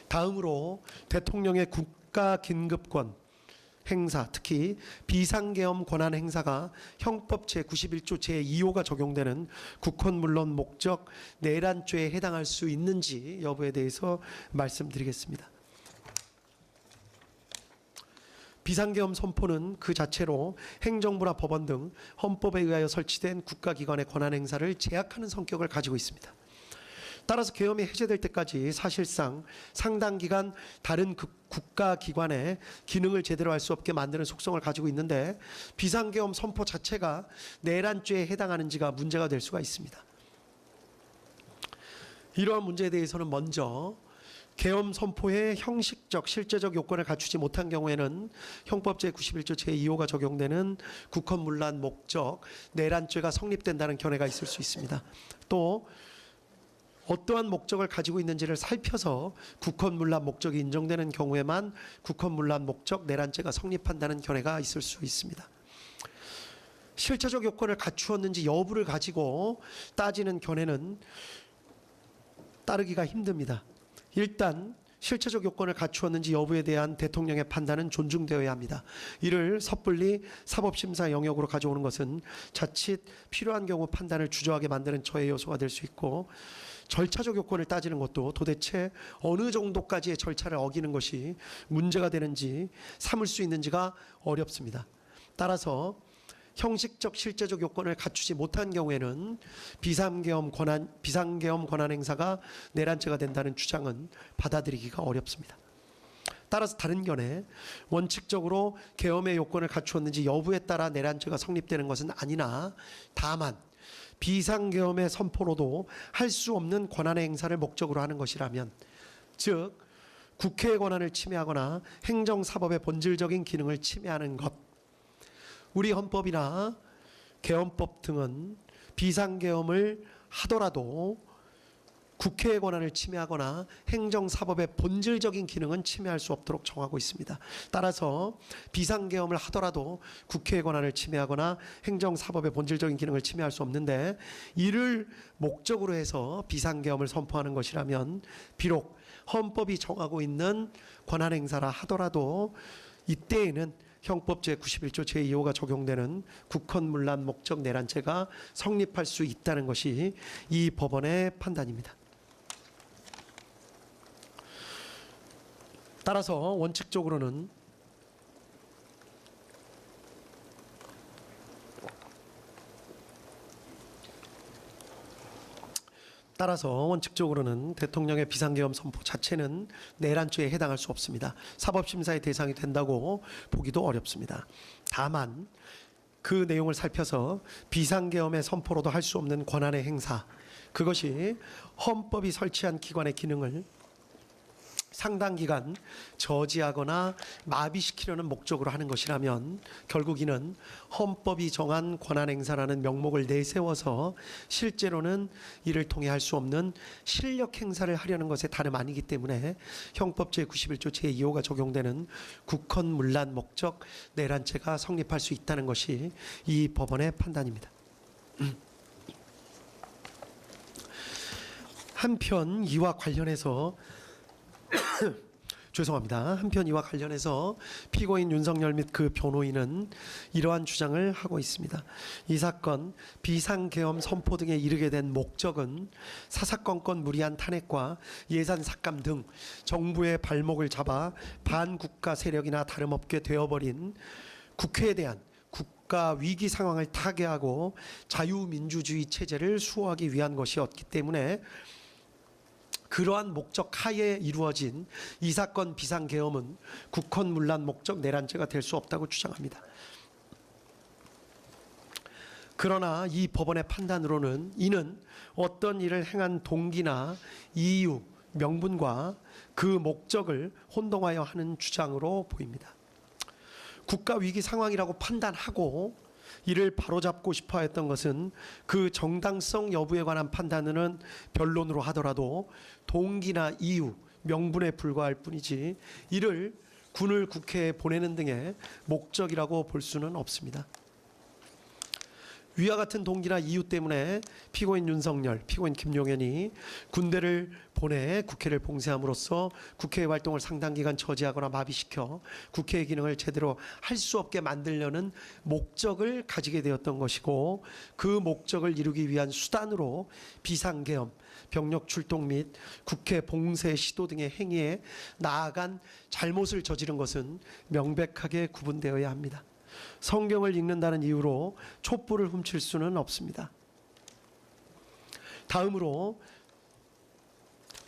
다음으로 대통령의 국가 긴급권 행사, 특히 비상계엄 권한 행사가 형법 제91조 제2호가 적용되는 국헌문란 목적 내란죄에 해당할 수 있는지 여부에 대해서 말씀드리겠습니다. 비상계엄 선포는 그 자체로 행정부나 법원 등 헌법에 의하여 설치된 국가기관의 권한 행사를 제약하는 성격을 가지고 있습니다. 따라서 계엄이 해제될 때까지 사실상 상당 기간 다른 국가기관의 기능을 제대로 할 수 없게 만드는 속성을 가지고 있는데 비상계엄 선포 자체가 내란죄에 해당하는지가 문제가 될 수가 있습니다. 이러한 문제에 대해서는 먼저 계엄 선포의 형식적, 실제적 요건을 갖추지 못한 경우에는 형법 제91조 제2호가 적용되는 국헌문란 목적 내란죄가 성립된다는 견해가 있을 수 있습니다. 또 어떠한 목적을 가지고 있는지를 살펴서 국헌문란 목적이 인정되는 경우에만 국헌문란 목적 내란죄가 성립한다는 견해가 있을 수 있습니다. 실체적 요건을 갖추었는지 여부를 가지고 따지는 견해는 따르기가 힘듭니다. 일단 실체적 요건을 갖추었는지 여부에 대한 대통령의 판단은 존중되어야 합니다. 이를 섣불리 사법심사 영역으로 가져오는 것은 자칫 필요한 경우 판단을 주저하게 만드는 저해 요소가 될 수 있고 절차적 요건을 따지는 것도 도대체 어느 정도까지의 절차를 어기는 것이 문제가 되는지 삼을 수 있는지가 어렵습니다. 따라서 형식적 실제적 요건을 갖추지 못한 경우에는 비상계엄 권한 행사가 내란죄가 된다는 주장은 받아들이기가 어렵습니다. 따라서 다른 견해, 원칙적으로 계엄의 요건을 갖추었는지 여부에 따라 내란죄가 성립되는 것은 아니나 다만 비상계엄의 선포로도 할 수 없는 권한의 행사를 목적으로 하는 것이라면, 즉 국회의 권한을 침해하거나 행정사법의 본질적인 기능을 침해하는 것, 우리 헌법이나 계엄법 등은 비상계엄을 하더라도 국회의 권한을 침해하거나 행정사법의 본질적인 기능은 침해할 수 없도록 정하고 있습니다. 따라서 비상계엄을 하더라도 국회의 권한을 침해하거나 행정사법의 본질적인 기능을 침해할 수 없는데 이를 목적으로 해서 비상계엄을 선포하는 것이라면 비록 헌법이 정하고 있는 권한행사라 하더라도 이때에는 형법 제91조 제2호가 적용되는 국헌문란 목적 내란죄가 성립할 수 있다는 것이 이 법원의 판단입니다. 따라서 원칙적으로는 대통령의 비상계엄 선포 자체는 내란죄에 해당할 수 없습니다. 사법심사의 대상이 된다고 보기도 어렵습니다. 다만 그 내용을 살펴서 비상계엄의 선포로도 할 수 없는 권한의 행사, 그것이 헌법이 설치한 기관의 기능을 상당 기간 저지하거나 마비시키려는 목적으로 하는 것이라면 결국 이는 헌법이 정한 권한 행사라는 명목을 내세워서 실제로는 이를 통해 할 수 없는 실력 행사를 하려는 것에 다름 아니기 때문에 형법 제91조 제2호가 적용되는 국헌문란 목적 내란죄가 성립할 수 있다는 것이 이 법원의 판단입니다. 한편 이와 관련해서 한편 이와 관련해서 피고인 윤석열 및 그 변호인은 이러한 주장을 하고 있습니다. 이 사건 비상계엄 선포 등에 이르게 된 목적은 사사건건 무리한 탄핵과 예산 삭감 등 정부의 발목을 잡아 반국가 세력이나 다름없게 되어버린 국회에 대한 국가 위기 상황을 타개하고 자유민주주의 체제를 수호하기 위한 것이었기 때문에 그러한 목적 하에 이루어진 이 사건 비상계엄은 국헌문란 목적 내란죄가 될 수 없다고 주장합니다. 그러나 이 법원의 판단으로는 이는 어떤 일을 행한 동기나 이유, 명분과 그 목적을 혼동하여 하는 주장으로 보입니다. 국가 위기 상황이라고 판단하고 이를 바로잡고 싶어 했던 것은 그 정당성 여부에 관한 판단은 변론으로 하더라도 동기나 이유, 명분에 불과할 뿐이지 이를 군을 국회에 보내는 등의 목적이라고 볼 수는 없습니다. 위와 같은 동기나 이유 때문에 피고인 윤석열, 피고인 김용현이 군대를 보내 국회를 봉쇄함으로써 국회의 활동을 상당 기간 저지하거나 마비시켜 국회의 기능을 제대로 할 수 없게 만들려는 목적을 가지게 되었던 것이고, 그 목적을 이루기 위한 수단으로 비상계엄, 병력 출동 및 국회 봉쇄 시도 등의 행위에 나아간 잘못을 저지른 것은 명백하게 구분되어야 합니다. 성경을 읽는다는 이유로 촛불을 훔칠 수는 없습니다. 다음으로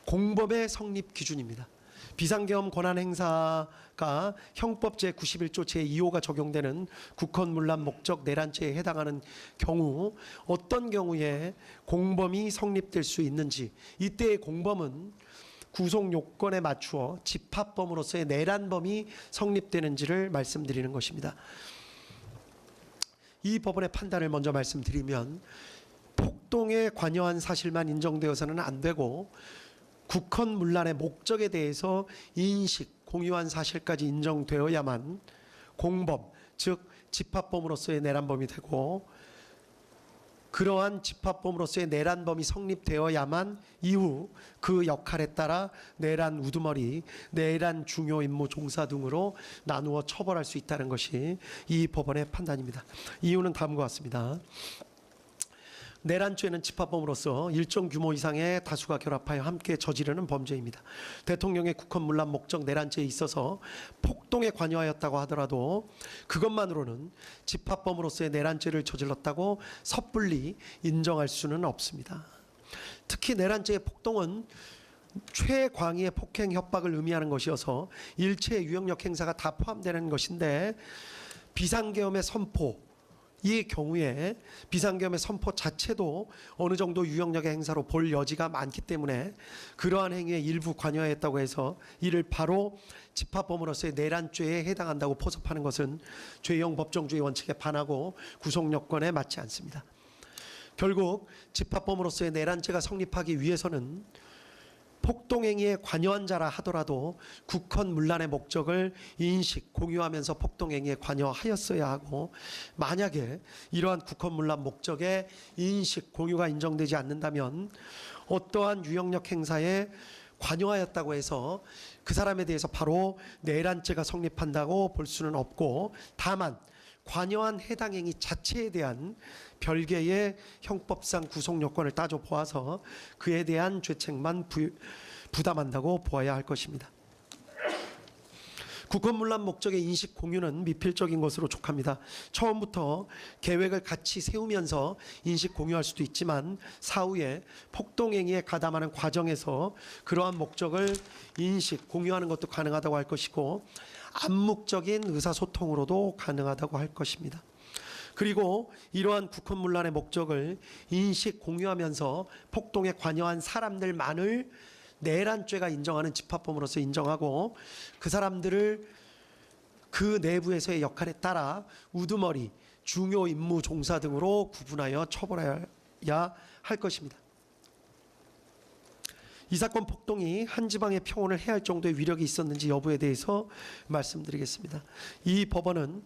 공범의 성립 기준입니다. 비상계엄 권한 행사가 형법 제91조 제2호가 적용되는 국헌문란 목적 내란죄에 해당하는 경우 어떤 경우에 공범이 성립될 수 있는지, 이때의 공범은 구속 요건에 맞추어 집합범으로서의 내란범이 성립되는지를 말씀드리는 것입니다. 이 법원의 판단을 먼저 말씀드리면, 폭동에 관여한 사실만 인정되어서는 안 되고 국헌문란의 목적에 대해서 인식, 공유한 사실까지 인정되어야만 공범, 즉 집합범으로서의 내란범이 되고, 그러한 집합범으로서의 내란범이 성립되어야만 이후 그 역할에 따라 내란 우두머리, 내란 중요 임무 종사 등으로 나누어 처벌할 수 있다는 것이 이 법원의 판단입니다. 이유는 다음과 같습니다. 내란죄는 집합범으로서 일정 규모 이상의 다수가 결합하여 함께 저지르는 범죄입니다. 대통령의 국헌문란 목적 내란죄에 있어서 폭동에 관여하였다고 하더라도 그것만으로는 집합범으로서의 내란죄를 저질렀다고 섣불리 인정할 수는 없습니다. 특히 내란죄의 폭동은 최광의의 폭행 협박을 의미하는 것이어서 일체의 유형력 행사가 다 포함되는 것인데, 비상계엄의 선포, 이 경우에 비상계엄의 선포 자체도 어느 정도 유형력의 행사로 볼 여지가 많기 때문에 그러한 행위에 일부 관여했다고 해서 이를 바로 집합범으로서의 내란죄에 해당한다고 포섭하는 것은 죄형 법정주의 원칙에 반하고 구속요건에 맞지 않습니다. 결국 집합범으로서의 내란죄가 성립하기 위해서는 폭동행위에 관여한 자라 하더라도 국헌문란의 목적을 인식, 공유하면서 폭동행위에 관여하였어야 하고, 만약에 이러한 국헌문란 목적의 인식, 공유가 인정되지 않는다면 어떠한 유형력 행사에 관여하였다고 해서 그 사람에 대해서 바로 내란죄가 성립한다고 볼 수는 없고, 다만 관여한 해당 행위 자체에 대한 별개의 형법상 구속요건을 따져 보아서 그에 대한 죄책만 부담한다고 보아야 할 것입니다. 국헌문란 목적의 인식 공유는 미필적인 것으로 족합니다. 처음부터 계획을 같이 세우면서 인식 공유할 수도 있지만 사후에 폭동행위에 가담하는 과정에서 그러한 목적을 인식 공유하는 것도 가능하다고 할 것이고 암묵적인 의사소통으로도 가능하다고 할 것입니다. 그리고 이러한 국헌문란의 목적을 인식 공유하면서 폭동에 관여한 사람들만을 내란죄가 인정하는 집합범으로서 인정하고 그 사람들을 그 내부에서의 역할에 따라 우두머리, 중요 임무 종사 등으로 구분하여 처벌해야 할 것입니다. 이 사건 폭동이 한 지방의 평온을 해할 정도의 위력이 있었는지 여부에 대해서 말씀드리겠습니다. 이 법원은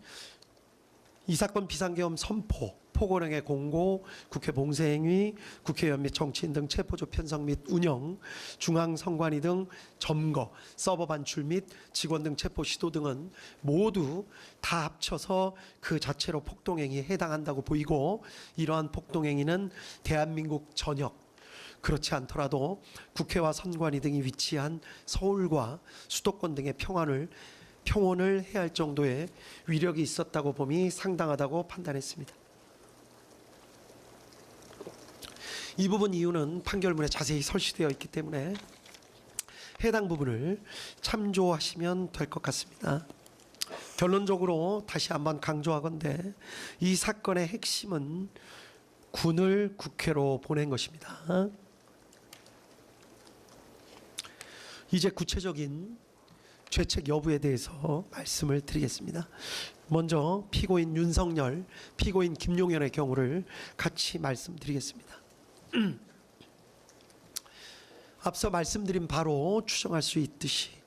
이 사건 비상계엄 선포, 포고령의 공고, 국회 봉쇄행위, 국회의원 및 정치인 등 체포조 편성 및 운영, 중앙선관위 등 점거, 서버 반출 및 직원 등 체포 시도 등은 모두 다 합쳐서 그 자체로 폭동행위에 해당한다고 보이고 이러한 폭동행위는 대한민국 전역, 그렇지 않더라도 국회와 선관위 등이 위치한 서울과 수도권 등의 평온을 해야 할 정도의 위력이 있었다고 봄이 상당하다고 판단했습니다. 이 부분 이유는 판결문에 자세히 설치되어 있기 때문에 해당 부분을 참조하시면 될 것 같습니다. 결론적으로 다시 한번 강조하건대 이 사건의 핵심은 군을 국회로 보낸 것입니다. 이제 구체적인 죄책 여부에 대해서 말씀을 드리겠습니다. 먼저 피고인 윤석열, 피고인 김용현의 경우를 같이 말씀드리겠습니다. 앞서 말씀드린 바로 추정할 수 있듯이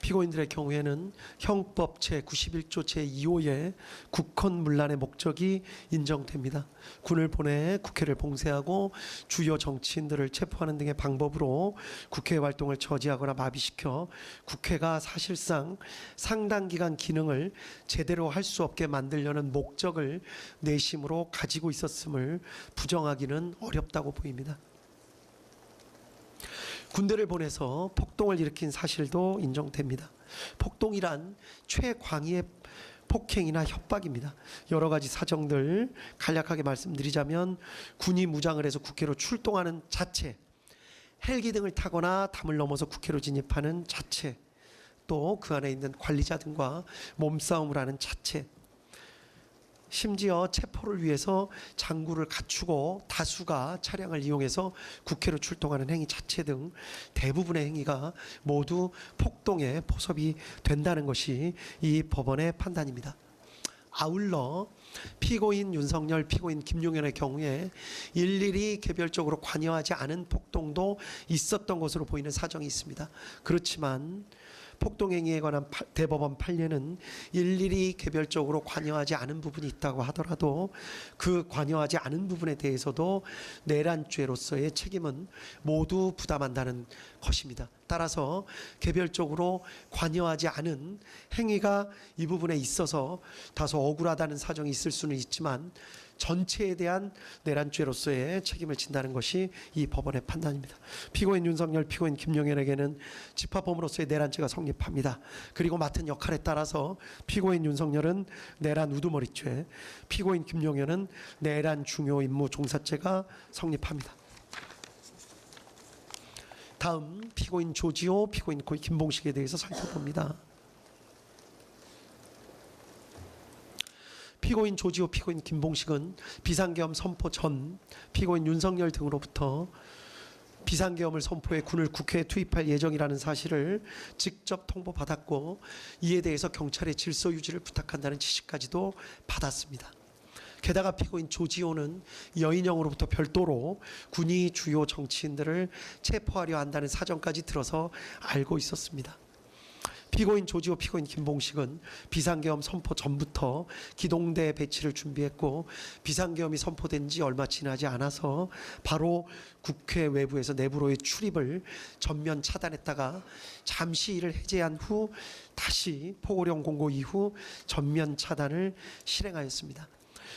피고인들의 경우에는 형법 제91조 제2호의 국헌문란의 목적이 인정됩니다. 군을 보내 국회를 봉쇄하고 주요 정치인들을 체포하는 등의 방법으로 국회 활동을 저지하거나 마비시켜 국회가 사실상 상당 기간 기능을 제대로 할 수 없게 만들려는 목적을 내심으로 가지고 있었음을 부정하기는 어렵다고 보입니다. 군대를 보내서 폭동을 일으킨 사실도 인정됩니다. 폭동이란 최광의의 폭행이나 협박입니다. 여러 가지 사정들 간략하게 말씀드리자면 군이 무장을 해서 국회로 출동하는 자체, 헬기 등을 타거나 담을 넘어서 국회로 진입하는 자체, 또 그 안에 있는 관리자 등과 몸싸움을 하는 자체, 심지어 체포를 위해서 장구를 갖추고 다수가 차량을 이용해서 국회로 출동하는 행위 자체 등 대부분의 행위가 모두 폭동에 포섭이 된다는 것이 이 법원의 판단입니다. 아울러 피고인 윤석열, 피고인 김용현의 경우에 일일이 개별적으로 관여하지 않은 폭동도 있었던 것으로 보이는 사정이 있습니다. 그렇지만 폭동행위에 관한 대법원 판례는 일일이 개별적으로 관여하지 않은 부분이 있다고 하더라도 그 관여하지 않은 부분에 대해서도 내란죄로서의 책임은 모두 부담한다는 것입니다. 따라서 개별적으로 관여하지 않은 행위가 이 부분에 있어서 다소 억울하다는 사정이 있을 수는 있지만 전체에 대한 내란죄로서의 책임을 진다는 것이 이 법원의 판단입니다. 피고인 윤석열, 피고인 김용현에게는 집합범으로서의 내란죄가 성립합니다. 그리고 맡은 역할에 따라서 피고인 윤석열은 내란 우두머리죄, 피고인 김용현은 내란 중요 임무 종사죄가 성립합니다. 다음 피고인 조지호, 피고인 김봉식에 대해서 살펴봅니다. 피고인 조지호, 피고인 김봉식은 비상계엄 선포 전 피고인 윤석열 등으로부터 비상계엄을 선포해 군을 국회에 투입할 예정이라는 사실을 직접 통보받았고 이에 대해서 경찰의 질서 유지를 부탁한다는 지시까지도 받았습니다. 게다가 피고인 조지호는 여인영으로부터 별도로 군이 주요 정치인들을 체포하려 한다는 사정까지 들어서 알고 있었습니다. 피고인 조지호, 피고인 김봉식은 비상계엄 선포 전부터 기동대 배치를 준비했고 비상계엄이 선포된 지 얼마 지나지 않아서 바로 국회 외부에서 내부로의 출입을 전면 차단했다가 잠시 이를 해제한 후 다시 포고령 공고 이후 전면 차단을 실행하였습니다.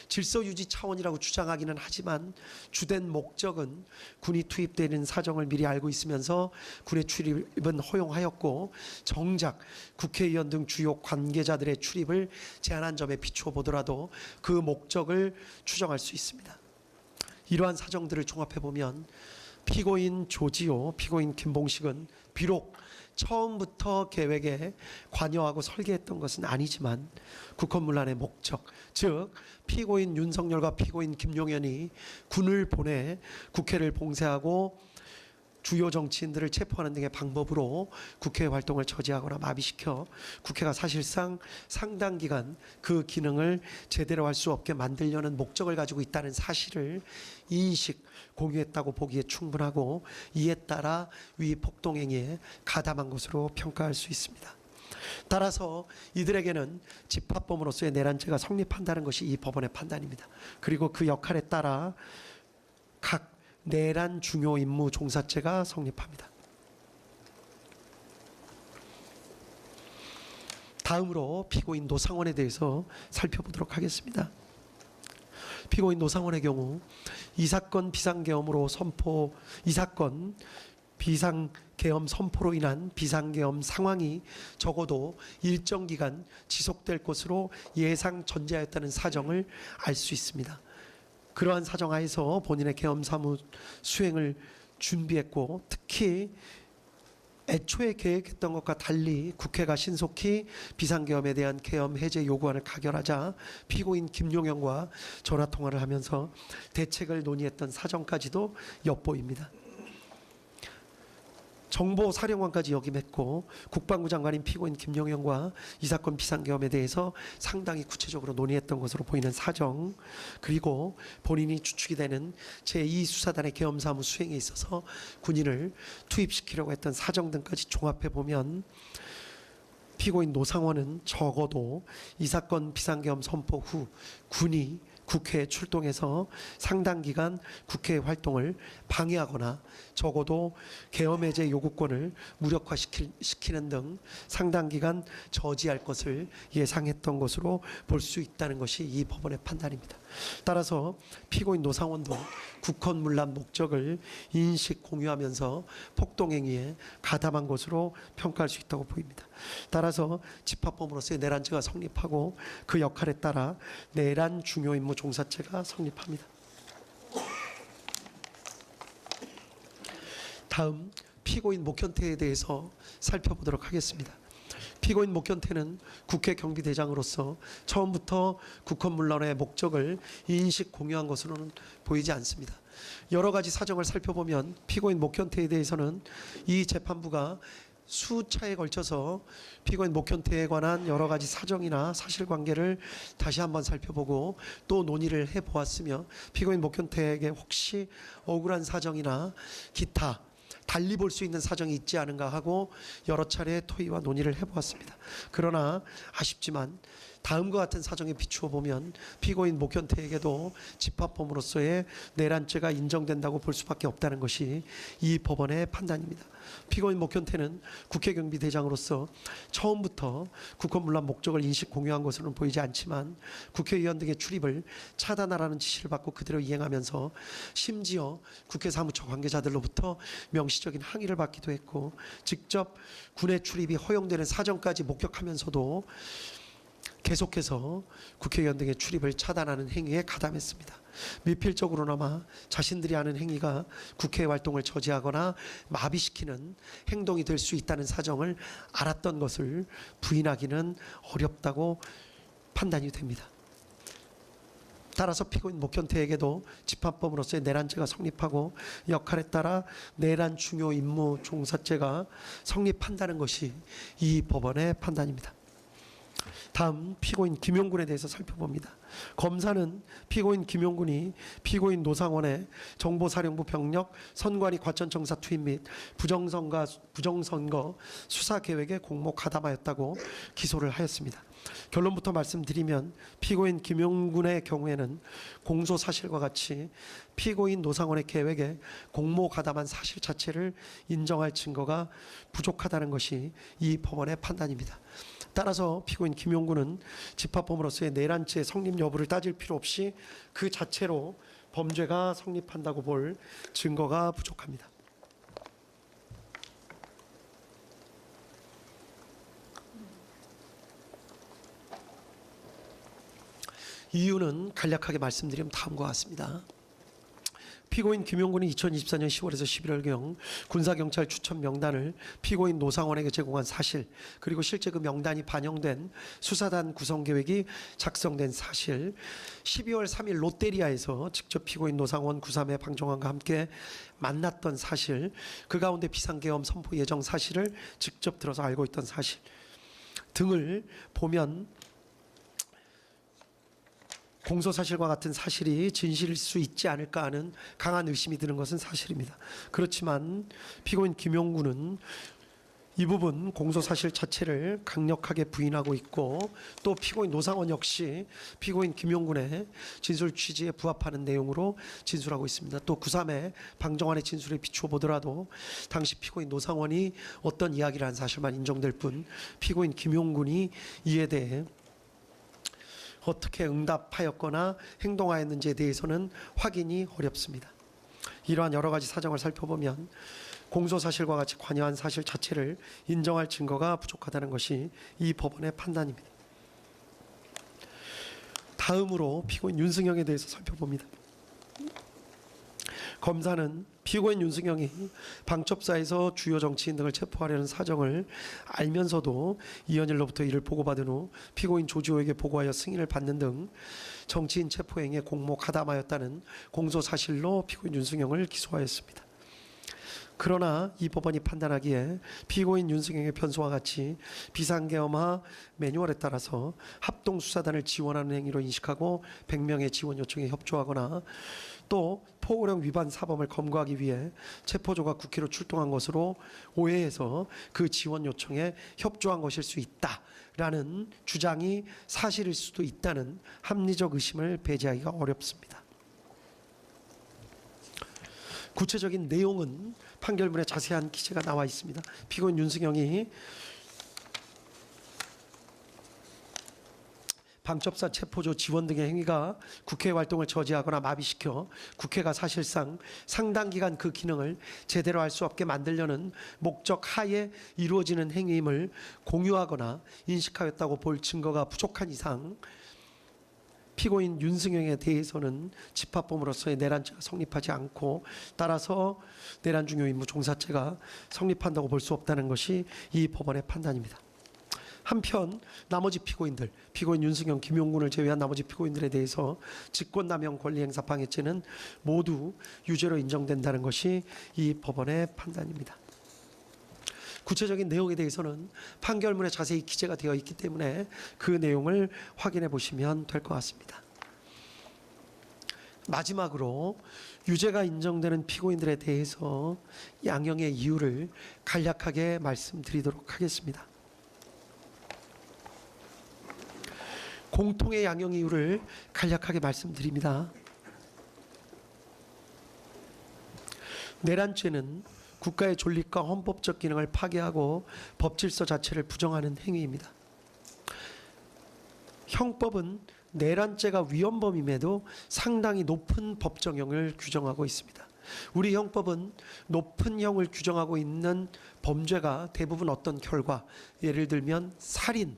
질서 유지 차원이라고 주장하기는 하지만 주된 목적은 군이 투입되는 사정을 미리 알고 있으면서 군의 출입은 허용하였고 정작 국회의원 등 주요 관계자들의 출입을 제한한 점에 비추어 보더라도 그 목적을 추정할 수 있습니다. 이러한 사정들을 종합해 보면 피고인 조지호, 피고인 김봉식은 비록 처음부터 계획에 관여하고 설계했던 것은 아니지만 국헌문란의 목적, 즉 피고인 윤석열과 피고인 김용현이 군을 보내 국회를 봉쇄하고 주요 정치인들을 체포하는 등의 방법으로 국회 활동을 저지하거나 마비시켜 국회가 사실상 상당 기간 그 기능을 제대로 할 수 없게 만들려는 목적을 가지고 있다는 사실을 인식, 공유했다고 보기에 충분하고 이에 따라 위 폭동행위에 가담한 것으로 평가할 수 있습니다. 따라서 이들에게는 집합범으로서의 내란죄가 성립한다는 것이 이 법원의 판단입니다. 그리고 그 역할에 따라 각 내란 중요 임무 종사죄가 성립합니다. 다음으로 피고인 노상원에 대해서 살펴보도록 하겠습니다. 피고인 노상원의 경우 이 사건 비상계엄으로 선포로 인한 비상계엄 상황이 적어도 일정 기간 지속될 것으로 예상 전제하였다는 사정을 알 수 있습니다. 그러한 사정 하에서 본인의 계엄 사무 수행을 준비했고 특히 애초에 계획했던 것과 달리 국회가 신속히 비상계엄에 대한 계엄 해제 요구안을 가결하자 피고인 김용현과 전화통화를 하면서 대책을 논의했던 사정까지도 엿보입니다. 정보사령관까지 역임했고 국방부 장관인 피고인 김용현과 이 사건 비상계엄에 대해서 상당히 구체적으로 논의했던 것으로 보이는 사정, 그리고 본인이 주축이 되는 제2수사단의 계엄사무 수행에 있어서 군인을 투입시키려고 했던 사정 등까지 종합해보면 피고인 노상원은 적어도 이 사건 비상계엄 선포 후 군이 국회에 출동해서 상당 기간 국회 활동을 방해하거나 적어도 계엄 해제 요구권을 무력화시키는 등 상당 기간 저지할 것을 예상했던 것으로 볼 수 있다는 것이 이 법원의 판단입니다. 따라서 피고인 노상원도 국헌문란 목적을 인식 공유하면서 폭동행위에 가담한 것으로 평가할 수 있다고 보입니다. 따라서 집합범으로서의 내란죄가 성립하고 그 역할에 따라 내란 중요임무 종사죄가 성립합니다. 다음 피고인 목현태에 대해서 살펴보도록 하겠습니다. 피고인 목현태는 국회 경비대장으로서 처음부터 국헌문란의 목적을 인식 공유한 것으로는 보이지 않습니다. 여러 가지 사정을 살펴보면 피고인 목현태에 대해서는 이 재판부가 수차에 걸쳐서 피고인 목현태에 관한 여러 가지 사정이나 사실관계를 다시 한번 살펴보고 또 논의를 해보았으며 피고인 목현태에게 혹시 억울한 사정이나 기타 달리 볼 수 있는 사정이 있지 않은가 하고 여러 차례 토의와 논의를 해보았습니다. 그러나 아쉽지만 다음과 같은 사정에 비추어 보면 피고인 목현태에게도 집합범으로서의 내란죄가 인정된다고 볼 수밖에 없다는 것이 이 법원의 판단입니다. 피고인 목현태는 국회경비대장으로서 처음부터 국헌문란 목적을 인식 공유한 것으로는 보이지 않지만 국회의원 등의 출입을 차단하라는 지시를 받고 그대로 이행하면서 심지어 국회 사무처 관계자들로부터 명시적인 항의를 받기도 했고 직접 군의 출입이 허용되는 사정까지 목격하면서도 계속해서 국회의원 등의 출입을 차단하는 행위에 가담했습니다. 미필적으로나마 자신들이 하는 행위가 국회 활동을 저지하거나 마비시키는 행동이 될 수 있다는 사정을 알았던 것을 부인하기는 어렵다고 판단이 됩니다. 따라서 피고인 목현태에게도 집합범으로서의 내란죄가 성립하고 역할에 따라 내란 중요 임무 종사죄가 성립한다는 것이 이 법원의 판단입니다. 다음 피고인 김용군에 대해서 살펴봅니다. 검사는 피고인 김용군이 피고인 노상원의 정보사령부 병력 선관위 과천청사 투입 및 부정선거 수사 계획에 공모 가담하였다고 기소를 하였습니다. 결론부터 말씀드리면 피고인 김용군의 경우에는 공소 사실과 같이 피고인 노상원의 계획에 공모 가담한 사실 자체를 인정할 증거가 부족하다는 것이 이 법원의 판단입니다. 따라서 피고인 김용구는 집합범으로서의 내란죄 성립 여부를 따질 필요 없이 그 자체로 범죄가 성립한다고 볼 증거가 부족합니다. 이유는 간략하게 말씀드리면 다음과 같습니다. 피고인 김용군이 2024년 10월에서 11월경 군사경찰 추천 명단을 피고인 노상원에게 제공한 사실, 그리고 실제 그 명단이 반영된 수사단 구성 계획이 작성된 사실, 12월 3일 롯데리아에서 직접 피고인 노상원 구삼의 방종환과 함께 만났던 사실, 그 가운데 비상계엄 선포 예정 사실을 직접 들어서 알고 있던 사실 등을 보면 공소사실과 같은 사실이 진실일 수 있지 않을까 하는 강한 의심이 드는 것은 사실입니다. 그렇지만 피고인 김용구는 이 부분 공소사실 자체를 강력하게 부인하고 있고, 또 피고인 노상원 역시 피고인 김용군의 진술 취지에 부합하는 내용으로 진술하고 있습니다. 또 구3의 방정환의 진술에 비추어 보더라도 당시 피고인 노상원이 어떤 이야기를 한 사실만 인정될 뿐 피고인 김용군이 이에 대해 어떻게 응답하였거나 행동하였는지에 대해서는 확인이 어렵습니다. 이러한 여러 가지 사정을 살펴보면 공소사실과 같이 관여한 사실 자체를 인정할 증거가 부족하다는 것이 이 법원의 판단입니다. 다음으로 피고인 윤승영에 대해서 살펴봅니다. 검사는 피고인 윤승영이 방첩사에서 주요 정치인 등을 체포하려는 사정을 알면서도 이현일로부터 이를 보고받은 후 피고인 조지호에게 보고하여 승인을 받는 등 정치인 체포 행위에 공모 가담하였다는 공소사실로 피고인 윤승영을 기소하였습니다. 그러나 이 법원이 판단하기에 피고인 윤승영의 변소와 같이 비상계엄화 매뉴얼에 따라서 합동수사단을 지원하는 행위로 인식하고 100명의 지원 요청에 협조하거나 또 포고령 위반 사범을 검거하기 위해 체포조가 국회로 출동한 것으로 오해해서 그 지원 요청에 협조한 것일 수 있다라는 주장이 사실일 수도 있다는 합리적 의심을 배제하기가 어렵습니다. 구체적인 내용은 판결문에 자세한 기재가 나와 있습니다. 피고인 윤승영이 방첩사 체포조 지원 등의 행위가 국회 활동을 저지하거나 마비시켜 국회가 사실상 상당 기간 그 기능을 제대로 할 수 없게 만들려는 목적 하에 이루어지는 행위임을 공유하거나 인식하였다고 볼 증거가 부족한 이상 피고인 윤승영에 대해서는 집합범으로서의 내란죄가 성립하지 않고, 따라서 내란 중요 임무 종사죄가 성립한다고 볼 수 없다는 것이 이 법원의 판단입니다. 한편 나머지 피고인들, 피고인 윤승영, 김용군을 제외한 나머지 피고인들에 대해서 직권남용 권리행사 방해죄는 모두 유죄로 인정된다는 것이 이 법원의 판단입니다. 구체적인 내용에 대해서는 판결문에 자세히 기재가 되어 있기 때문에 그 내용을 확인해 보시면 될 것 같습니다. 마지막으로 유죄가 인정되는 피고인들에 대해서 양형의 이유를 간략하게 말씀드리도록 하겠습니다. 공통의 양형 이유를 간략하게 말씀드립니다. 내란죄는 국가의 존립과 헌법적 기능을 파괴하고 법질서 자체를 부정하는 행위입니다. 형법은 내란죄가 위헌범임에도 상당히 높은 법정형을 규정하고 있습니다. 우리 형법은 높은 형을 규정하고 있는 범죄가 대부분 어떤 결과, 예를 들면 살인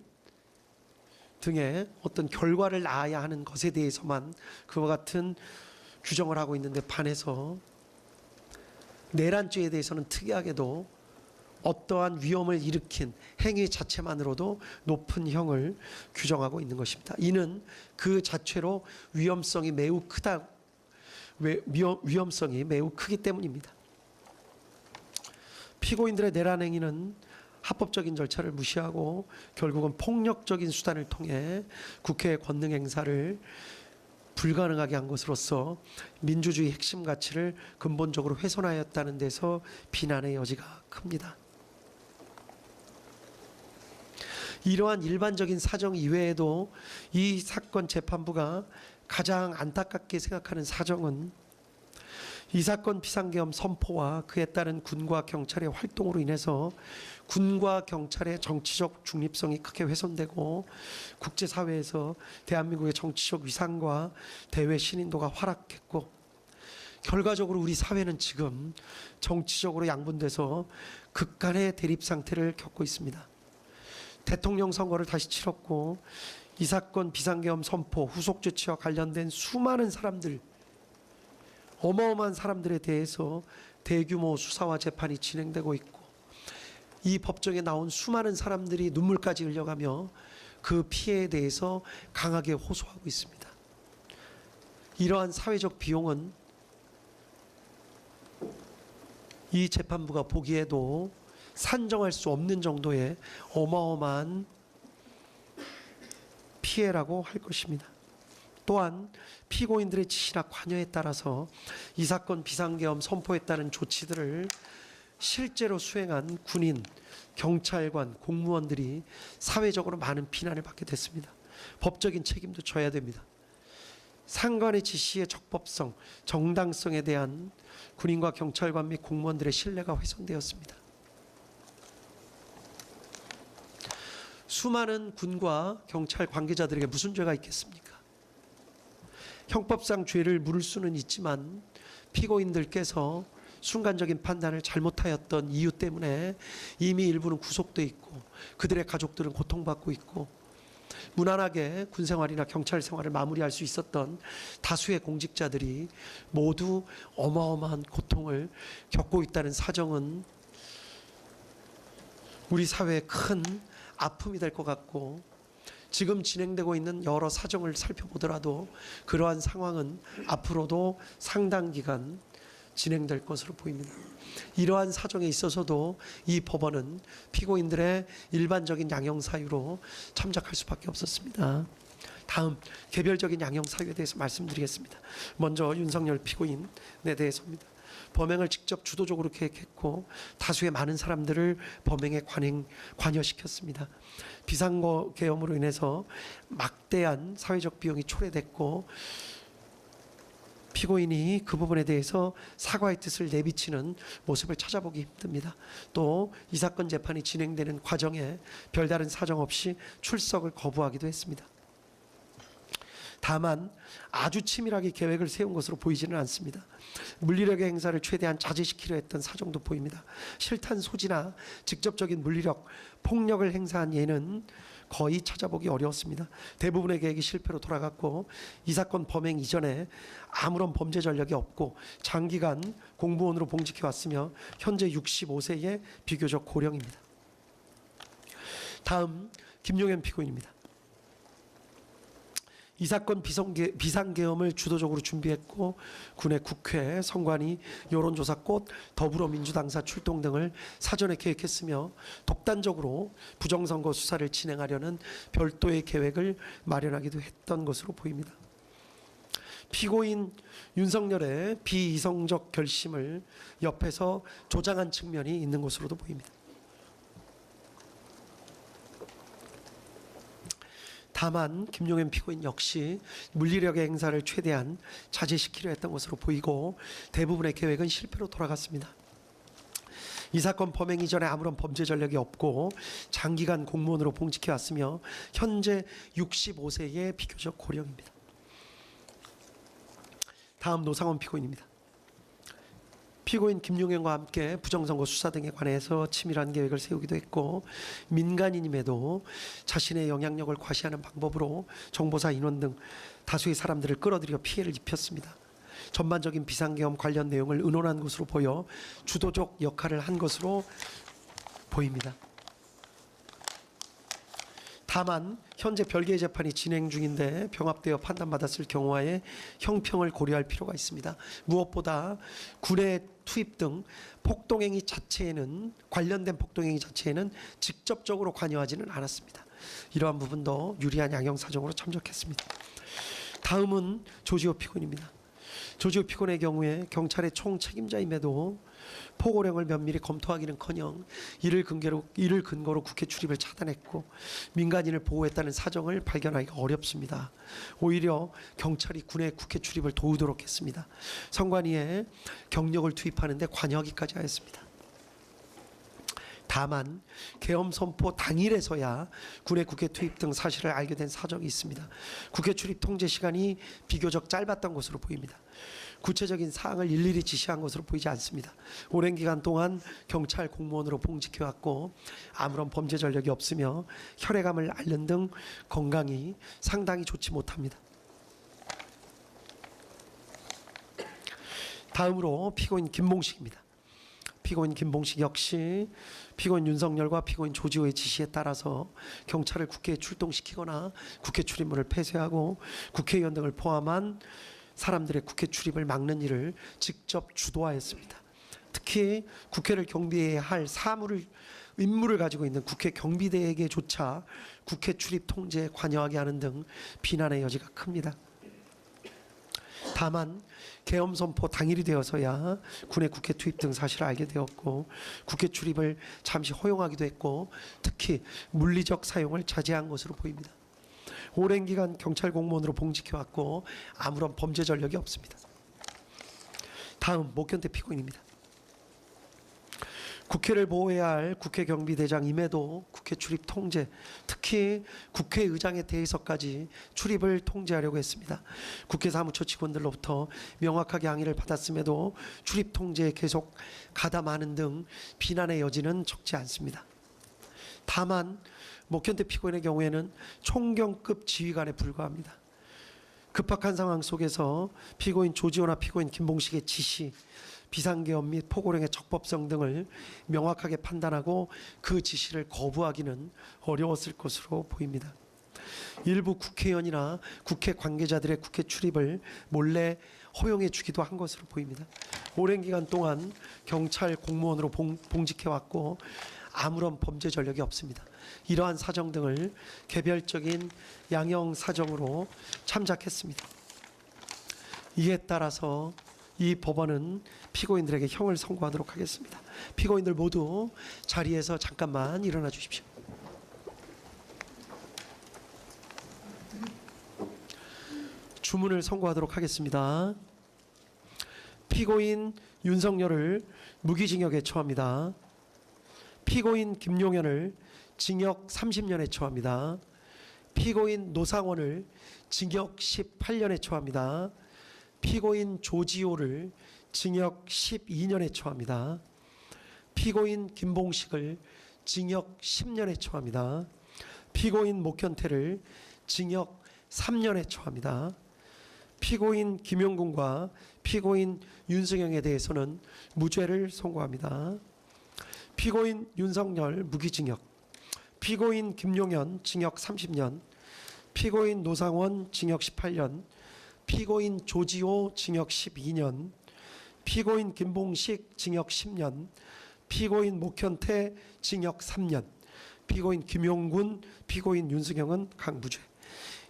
등의 어떤 결과를 낳아야 하는 것에 대해서만 그와 같은 규정을 하고 있는데 반해서 내란죄에 대해서는 특이하게도 어떠한 위험을 일으킨 행위 자체만으로도 높은 형을 규정하고 있는 것입니다. 이는 그 자체로 위험성이 매우 크기 때문입니다. 피고인들의 내란 행위는 합법적인 절차를 무시하고 결국은 폭력적인 수단을 통해 국회의 권능 행사를 불가능하게 한 것으로서 민주주의 핵심 가치를 근본적으로 훼손하였다는 데서 비난의 여지가 큽니다. 이러한 일반적인 사정 이외에도 이 사건 재판부가 가장 안타깝게 생각하는 사정은 이 사건 비상계엄 선포와 그에 따른 군과 경찰의 활동으로 인해서 군과 경찰의 정치적 중립성이 크게 훼손되고 국제사회에서 대한민국의 정치적 위상과 대외 신인도가 하락했고, 결과적으로 우리 사회는 지금 정치적으로 양분돼서 극간의 대립 상태를 겪고 있습니다. 대통령 선거를 다시 치렀고, 이 사건 비상계엄 선포 후속 조치와 관련된 수많은 사람들, 어마어마한 사람들에 대해서 대규모 수사와 재판이 진행되고 있고, 이 법정에 나온 수많은 사람들이 눈물까지 흘려가며 그 피해에 대해서 강하게 호소하고 있습니다. 이러한 사회적 비용은 이 재판부가 보기에도 산정할 수 없는 정도의 어마어마한 피해라고 할 것입니다. 또한 피고인들의 지시나 관여에 따라서 이 사건 비상계엄 선포에 따른 조치들을 실제로 수행한 군인, 경찰관, 공무원들이 사회적으로 많은 비난을 받게 됐습니다. 법적인 책임도 져야 됩니다. 상관의 지시의 적법성, 정당성에 대한 군인과 경찰관 및 공무원들의 신뢰가 훼손되었습니다. 수많은 군과 경찰 관계자들에게 무슨 죄가 있겠습니까? 형법상 죄를 물을 수는 있지만 피고인들께서 순간적인 판단을 잘못하였던 이유 때문에 이미 일부는 구속돼 있고 그들의 가족들은 고통받고 있고, 무난하게 군생활이나 경찰 생활을 마무리할 수 있었던 다수의 공직자들이 모두 어마어마한 고통을 겪고 있다는 사정은 우리 사회에 큰 아픔이 될 것 같고, 지금 진행되고 있는 여러 사정을 살펴보더라도 그러한 상황은 앞으로도 상당 기간 진행될 것으로 보입니다. 이러한 사정에 있어서도 이 법원은 피고인들의 일반적인 양형 사유로 참작할 수밖에 없었습니다. 다음 개별적인 양형 사유에 대해서 말씀드리겠습니다. 먼저 윤석열 피고인에 대해서입니다. 범행을 직접 주도적으로 계획했고 다수의 많은 사람들을 범행에 관여시켰습니다. 비상계엄으로 인해서 막대한 사회적 비용이 초래됐고, 피고인이 그 부분에 대해서 사과의 뜻을 내비치는 모습을 찾아보기 힘듭니다. 또 이 사건 재판이 진행되는 과정에 별다른 사정 없이 출석을 거부하기도 했습니다. 다만 아주 치밀하게 계획을 세운 것으로 보이지는 않습니다. 물리력의 행사를 최대한 자제시키려 했던 사정도 보입니다. 실탄 소지나 직접적인 물리력, 폭력을 행사한 예는 거의 찾아보기 어려웠습니다. 대부분의 계획이 실패로 돌아갔고, 이 사건 범행 이전에 아무런 범죄 전력이 없고 장기간 공무원으로 봉직해 왔으며 현재 65세의 비교적 고령입니다. 다음 김용현 피고인입니다. 이 사건 비상계엄을 주도적으로 준비했고 군의 국회, 선관위, 여론조사 꽃, 더불어민주당사 출동 등을 사전에 계획했으며 독단적으로 부정선거 수사를 진행하려는 별도의 계획을 마련하기도 했던 것으로 보입니다. 피고인 윤석열의 비이성적 결심을 옆에서 조장한 측면이 있는 것으로도 보입니다. 다만 김용현 피고인 역시 물리력의 행사를 최대한 자제시키려 했던 것으로 보이고 대부분의 계획은 실패로 돌아갔습니다. 이 사건 범행 이전에 아무런 범죄 전력이 없고 장기간 공무원으로 봉직해 왔으며 현재 65세의 비교적 고령입니다. 다음 노상원 피고인입니다. 피고인 김용현과 함께 부정선거 수사 등에 관해서 치밀한 계획을 세우기도 했고, 민간인임에도 자신의 영향력을 과시하는 방법으로 정보사 인원 등 다수의 사람들을 끌어들여 피해를 입혔습니다. 전반적인 비상계엄 관련 내용을 의논한 것으로 보여 주도적 역할을 한 것으로 보입니다. 다만 현재 별개의 재판이 진행 중인데 병합되어 판단받았을 경우에 형평을 고려할 필요가 있습니다. 무엇보다 군의 투입 등 폭동행위 자체에는, 관련된 폭동행위 자체에는 직접적으로 관여하지는 않았습니다. 이러한 부분도 유리한 양형 사정으로 참작했습니다. 다음은 조지호 피고인입니다. 조지호 피고인의 경우에 경찰의 총책임자임에도 포고령을 면밀히 검토하기는커녕 이를 근거로 국회 출입을 차단했고 민간인을 보호했다는 사정을 발견하기가 어렵습니다. 오히려 경찰이 군의 국회 출입을 도우도록 했습니다. 선관위에 경력을 투입하는 데 관여하기까지 하였습니다. 다만 계엄 선포 당일에서야 군의 국회 투입 등 사실을 알게 된 사정이 있습니다. 국회 출입 통제 시간이 비교적 짧았던 것으로 보입니다. 구체적인 사항을 일일이 지시한 것으로 보이지 않습니다. 오랜 기간 동안 경찰 공무원으로 봉직해왔고 아무런 범죄 전력이 없으며 혈액암을 앓는 등 건강이 상당히 좋지 못합니다. 다음으로 피고인 김봉식입니다. 피고인 김봉식 역시 피고인 윤석열과 피고인 조지호의 지시에 따라서 경찰을 국회에 출동시키거나 국회 출입문을 폐쇄하고 국회의원 등을 포함한 사람들의 국회 출입을 막는 일을 직접 주도하였습니다. 특히 국회를 경비해야 할 임무를 가지고 있는 국회 경비대에게조차 국회 출입 통제에 관여하게 하는 등 비난의 여지가 큽니다. 다만 계엄 선포 당일이 되어서야 군의 국회 투입 등 사실을 알게 되었고 국회 출입을 잠시 허용하기도 했고 특히 물리적 사용을 자제한 것으로 보입니다. 오랜 기간 경찰 공무원으로 봉직해왔고 아무런 범죄 전력이 없습니다. 다음 목현태 피고인입니다. 국회를 보호해야 할 국회 경비대장임에도 국회 출입 통제, 특히 국회의장에 대해서까지 출입을 통제하려고 했습니다. 국회 사무처 직원들로부터 명확하게 항의를 받았음에도 출입 통제에 계속 가담하는 등 비난의 여지는 적지 않습니다. 다만 목현태 피고인의 경우에는 총경급 지휘관에 불과합니다. 급박한 상황 속에서 피고인 조지호나 피고인 김봉식의 지시, 비상계엄 및 포고령의 적법성 등을 명확하게 판단하고 그 지시를 거부하기는 어려웠을 것으로 보입니다. 일부 국회의원이나 국회 관계자들의 국회 출입을 몰래 허용해 주기도 한 것으로 보입니다. 오랜 기간 동안 경찰 공무원으로 봉직해왔고 아무런 범죄 전력이 없습니다. 이러한 사정 등을 개별적인 양형 사정으로 참작했습니다. 이에 따라서 이 법원은 피고인들에게 형을 선고하도록 하겠습니다. 피고인들 모두 자리에서 잠깐만 일어나 주십시오. 주문을 선고하도록 하겠습니다. 피고인 윤석열을 무기징역에 처합니다. 피고인 김용현을 징역 30년에 처합니다. 피고인 노상원을 징역 18년에 처합니다. 피고인 조지호를 징역 12년에 처합니다. 피고인 김봉식을 징역 10년에 처합니다. 피고인 목현태를 징역 3년에 처합니다. 피고인 김용군과 피고인 윤승영에 대해서는 무죄를 선고합니다. 피고인 윤석열 무기징역, 피고인 김용현 징역 30년, 피고인 노상원 징역 18년, 피고인 조지호 징역 12년, 피고인 김봉식 징역 10년, 피고인 목현태 징역 3년, 피고인 김용군, 피고인 윤승영은 강무죄.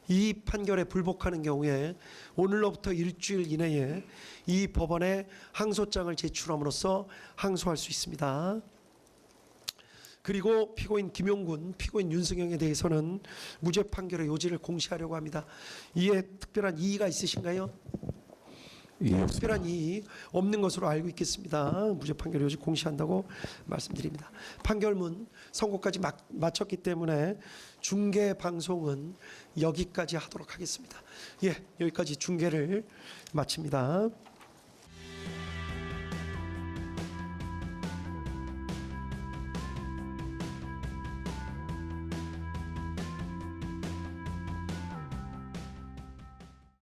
이 판결에 불복하는 경우에 오늘로부터 일주일 이내에 이 법원에 항소장을 제출함으로써 항소할 수 있습니다. 그리고 피고인 김용군, 피고인 윤승영에 대해서는 무죄 판결의 요지를 공시하려고 합니다. 이에 특별한 이의가 있으신가요? 특별한 이의 없는 것으로 알고 있겠습니다. 무죄 판결 요지 공시한다고 말씀드립니다. 판결문 선고까지 마쳤기 때문에 중계 방송은 여기까지 하도록 하겠습니다. 예, 여기까지 중계를 마칩니다.